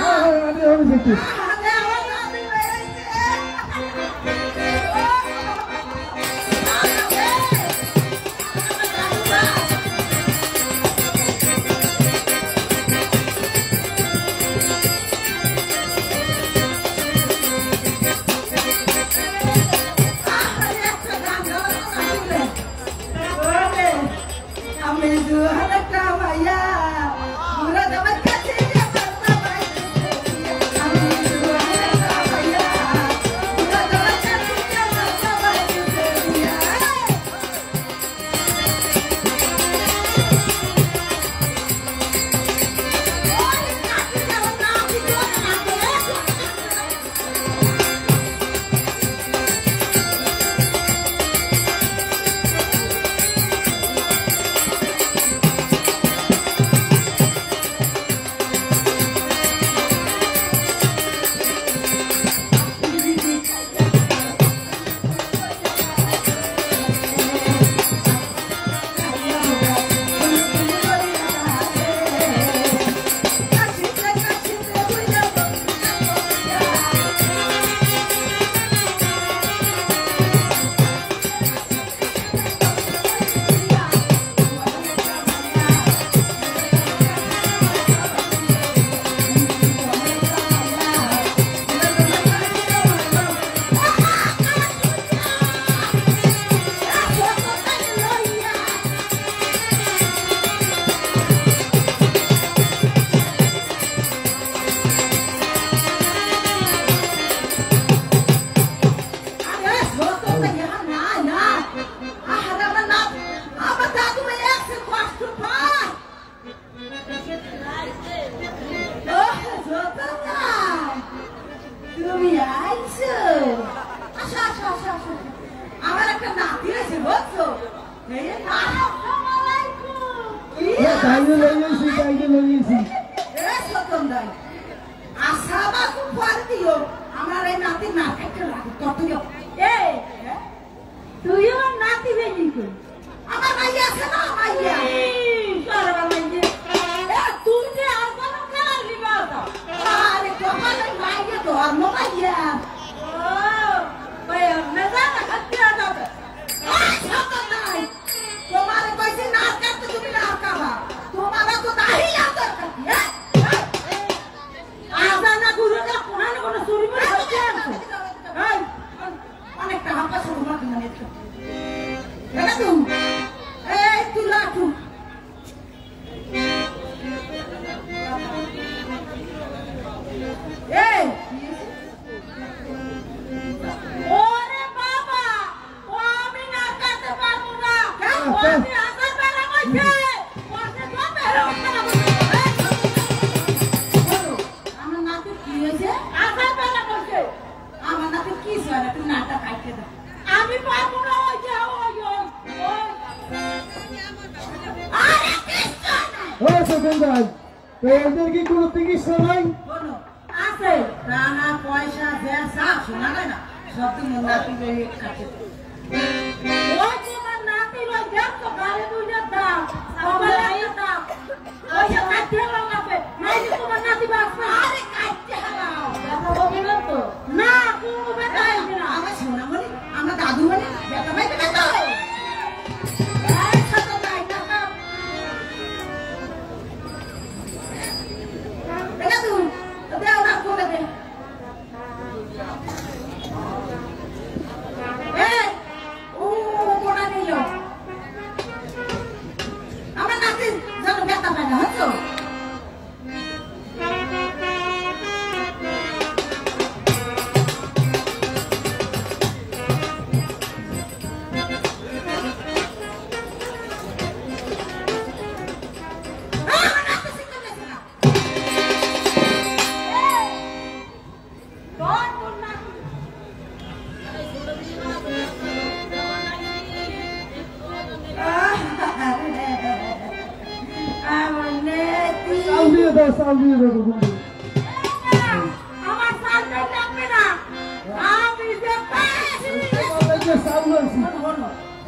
Salve, salve,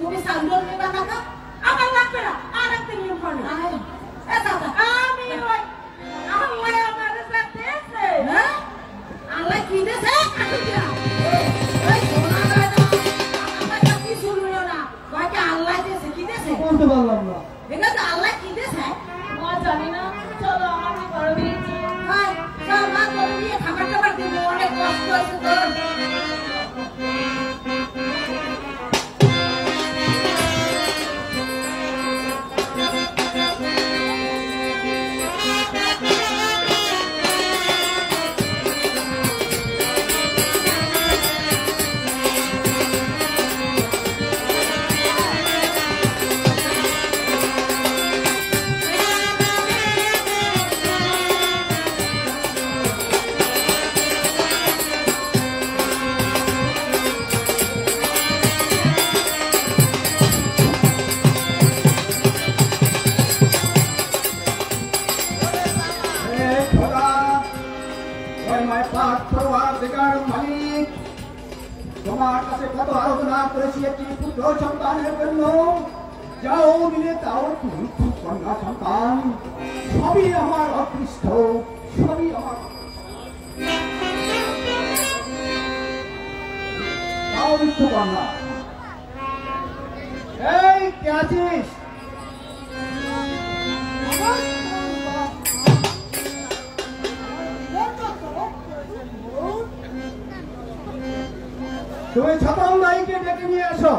তুমি সান্ডল নেবা না? আমার লাগবে না, আর একটা নিয়ম করে আমি ওই আল্লাহ আমার সাথে আছে। হ্যাঁ আল্লাহ কি দেছে? আল্লাহ কি শুনলো না? কয়েকে আল্লাহ দেছে কি দেছে বলতে পারলাম না। এটা তো আল্লাহ কি দেছে? মা জানি না, চলো আমাকে ঘরে দিয়েছি। হাই সব মা করে দিয়ে খাবার টাবার দিব, অনেক কষ্ট হয়েছে তোর। তোমার কাছে কত আলোচনা করেছি একটি পুত্র সন্তানের জন্য, যাও মিলে তাও তুমি কন্যা সন্তান, সবই আমার অদৃষ্ট, সবই আমার। তাও মৃত্যু কন্যা। এই কে আছিস? তুমি ছাপাল নাইকে ডেকে নিয়ে আসো।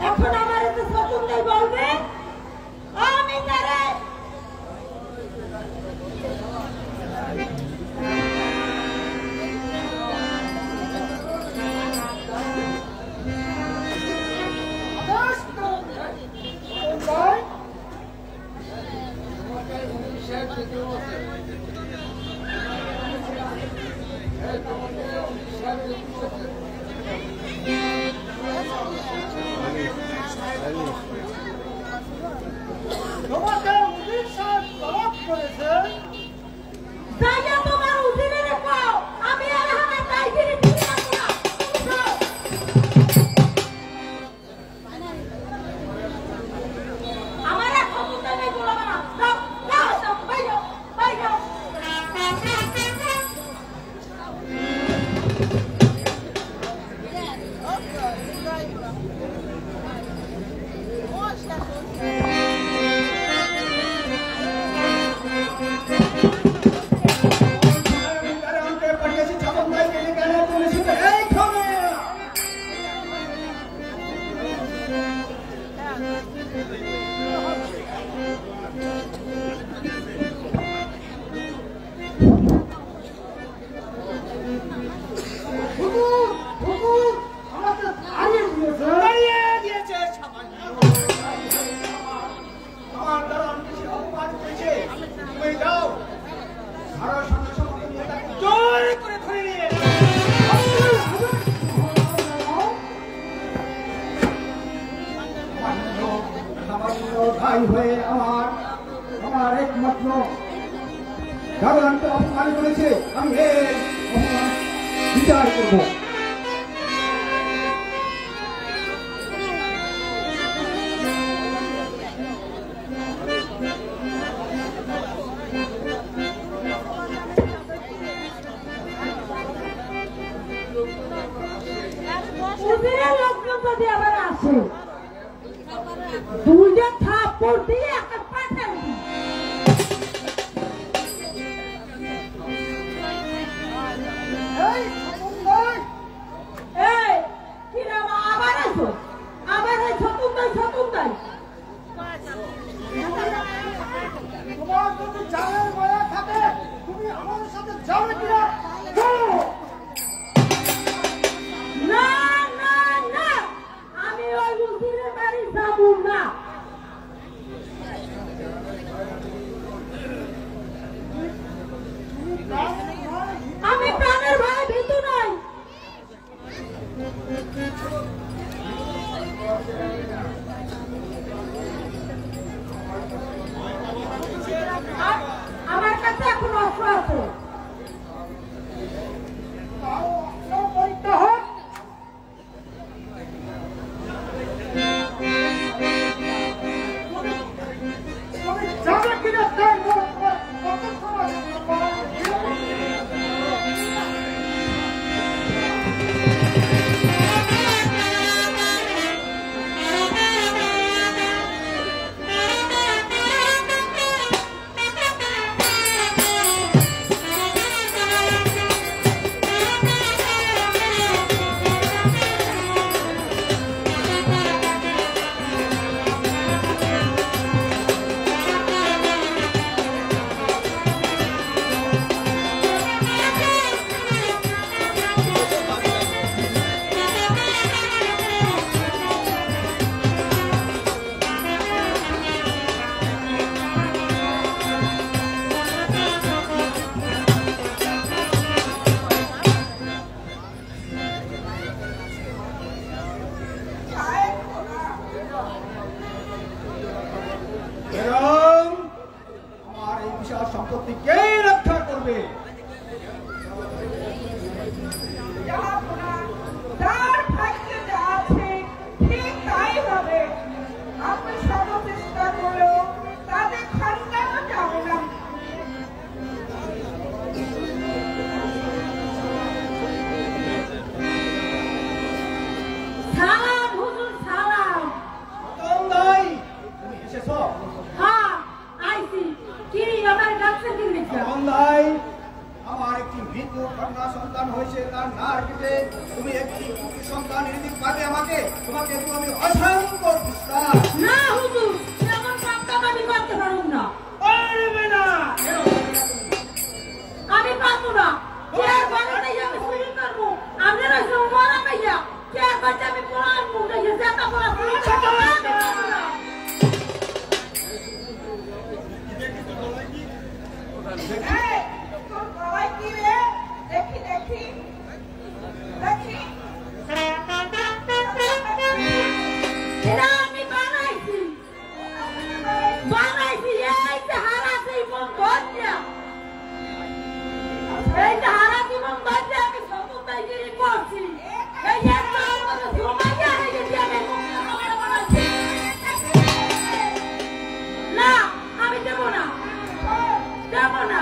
এখন আমার এত স্বতন্ত্র বলবে আমি তারে তোমাকে উজির সাহেব তলব করেছে। যাইয়া তোমার উজিরে রেখো, আমি আর হাতে টাইগিরি ঠিক রাখবো না। আমার এখন তো নেই বলো না। যাও যাও যাও বাইরে বাইরে। ভাই হয়ে আমার একমাত্র ভগবানকে অপমান করেছে, আমি এর অপমান বিচার করবো। আসে দুইটা থাপ্পড় দিয়ে একটা পাঠান দিই। এই কিরা আবার আছো ছতুন তোমার যদি জানের মায়া থাকে তুমি আমার সাথে যাবে কিনা? না না না আমি ওই উকিলের বাড়ি যাবো না। আমি প্রাণের ভয়ে ভীতু নই। আমার কাছে এখন অস্ত্র আছে। যাবে কিনা দেখবো। আমার এই বিশাল সম্পত্তি কে রক্ষা করবে? তার ভাগ্যে যা আছে ঠিক তাই হবে। আপনি সর্বচেষ্টা করলেও তাদের খানদানও যাবে না। সালাম হুজুর সালাম। ভাই তুমি এসেছো? হ্যাঁ আইছি। কি আমার ডাক্তার দিন দেখছো? ভাই আমার একটি মৃত কন্যা সন্তান হয়েছে, তার নার কেটে তুমি একটি পুত্র সন্তান এনে দিতে পারবে আমাকে? তোমাকে তো আমি অসংখ্য বিশ্বাস। না হুজুর এমন কাজ আমি করতে পারব না। পারবে না কেন? আমি পারবো না। কে বলে নাই আমি চুরি করবো? আপনারা সব মারা পাইয়া কে বলছে আমি কোরআন মুখে যেটা বলা চুরি করতে আমি পারবো না। এই তোর গলায় কি রে? দেখি দেখি দেখি এরা আমি বানাইছি এই যে হারা জীবন ধরিয়া আমি সততাগিরি করছি। এই যে ঘুমাইয়া গেছি আমি না আমি দেবো না দেবো না।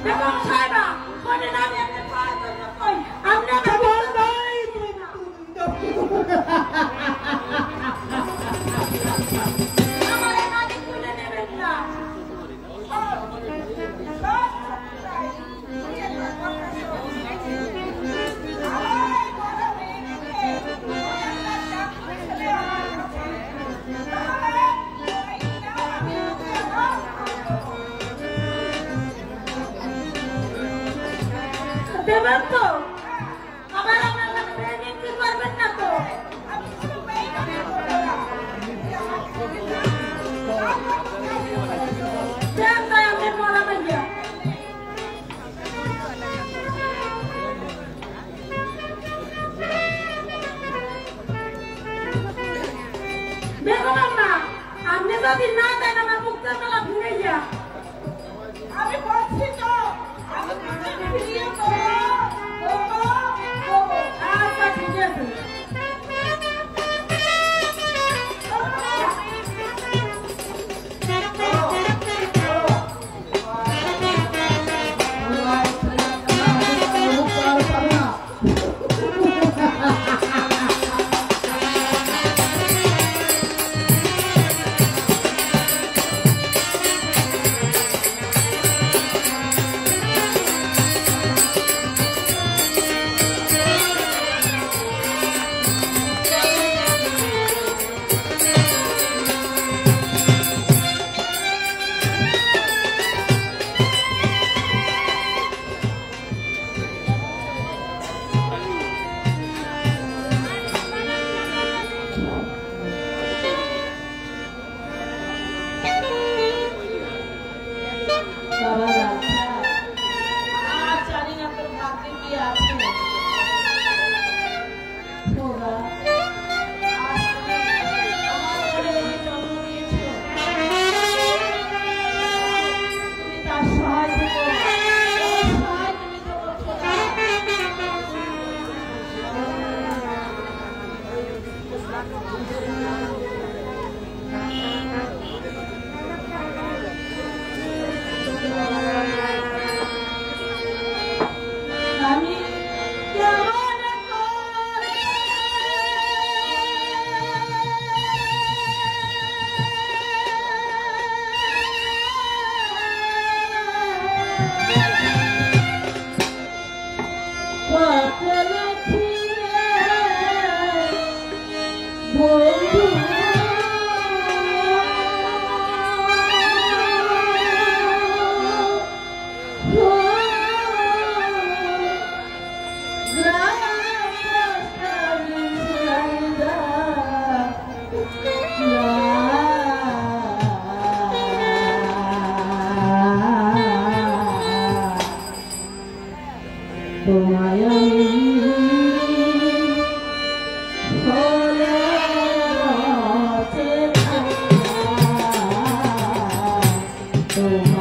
দেখুন সাহেবা মনে না আমি আপনার পায়ে ধরে কই আপনি আমার বল নাই আমার কাছে তুলে নেবেন না। দেবেন তো আবার আমার নিতে পারবেন না তো? আমি মরা ভাইয়া দেখুন না আপনি যদি না দেন আমার মুক্তার মেলা ফিরে যা। আমি বলছি তো আমি ফিরিয়ে দেবো। I'm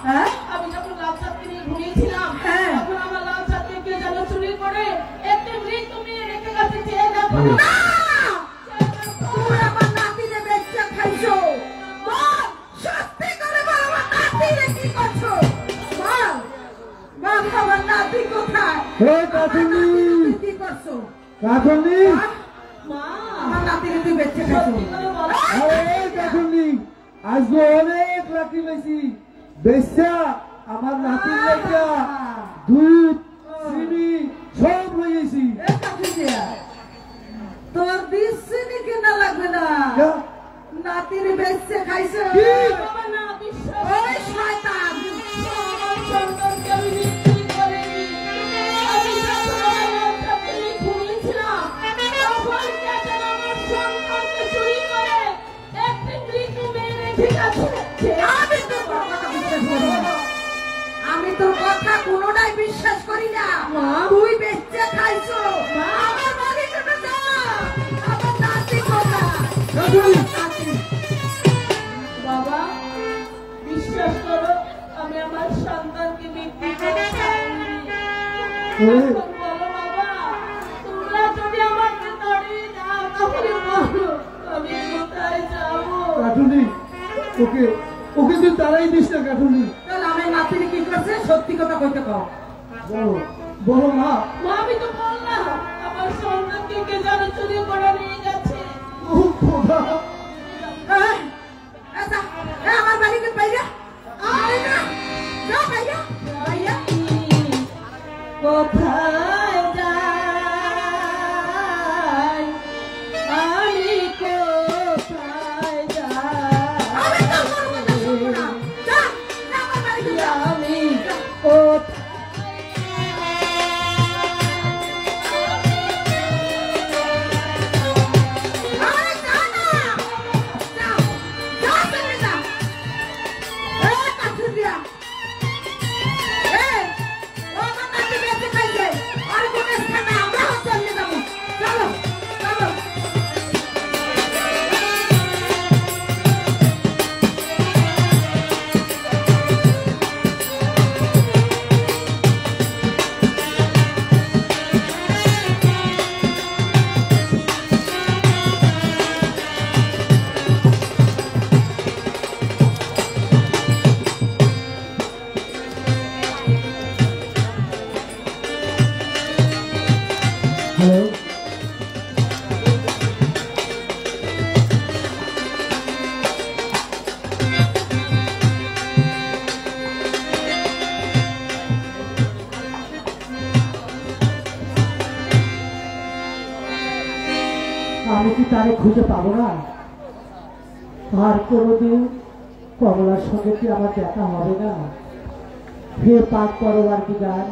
হ্যাঁ? আমি যখন লাল চাঁদকে নিয়ে ঘুমিয়েছিলাম হ্যাঁ। তখন আমার লাল চাঁদকে কে যেন চুরি করে একটি মৃত্যু মেয়ে রেখে গেছে, চেয়ে দেখো না। না! তুমি আমার নাতিরে বেচে খাইছো। বল, সত্যি করে বল, আমার নাতিরে কি করছো? বল, বল, আমার নাতি কোথায়? হে কাকুনি, তুমি কি করছো? কাকুনি, মা, আমার নাতিরে তুই বেচে খাইছো। সত্যি করে বলো। আরে কাকুনি, আজকে অনেক লাকি পেয়েছি। বেশ্যা আমার নাতির লেখা দুধ চিনি সব রয়েছি। এ কাকুরিয়া, তোর বিশ্বনি কেনা লাগবে না। নাতিরে বেচে খাইছো। কি? বাবা না, বিশ্বাস ওই শয়তান! আমার সন্তানকে আমি বিক্রি করিনি। আমি যখন আমার লাল চাঁদকে নিয়ে ঘুমিয়েছিলাম তখন কে যেন আমার সন্তানকে চুরি করে একটি মৃত্যু মেয়ে রেখে গেছে। আমি তোর কথা বিশ্বাস করি না। আমি তোর কথা কোনোটাই বিশ্বাস করি না। তুই বেচে খাইছো। আমার বাড়ি কেটে যা। আমার নাতি কোথায়? কাকুনি, নাতি। বাবা, বিশ্বাস করো আমি আমার সন্তানকে বিক্রি করে খাইনি। এখন বলো বাবা, তোমরা যদি আমাকে তাড়িয়ে দাও তাহলে বলো আমি কোথায় যাবো? কাকুনি, ওকে ওকে তুই তারাই দিস না কাকুনি। তাহলে আমার নাতিরে কি করছে? সত্যি কথা কইতে কও। বলো বলো মা। মা, আমি তো বললাম আমার সন্তানকে কে যেন চুরি করে নিয়ে গেছে। ও খোদা, এই, যা, আমার বাড়ি কে বাইরে? আরে না, যা বাইরে, বাইরে। কোথায় যাই আমি, কোথায় আমি যাই তোর কোনো কথা শুনবো না। যা, যা আমার বাড়িতে যা। আমি কোথায় আরে যা না। যা, যা চলে যা। এই কাঠুরিয়া। এই, ও আমার নাতি বেঁচে খাইছে। আর কোনো স্থানে আমরাও চলে যাবো। চলো, চলো। হ্যালো, আমি কি তারে খুঁজে পাবো না? আর কোনোদিন কমলার সঙ্গে কি আমার দেখা হবে না? হে পাক পরোয়ার দিগার,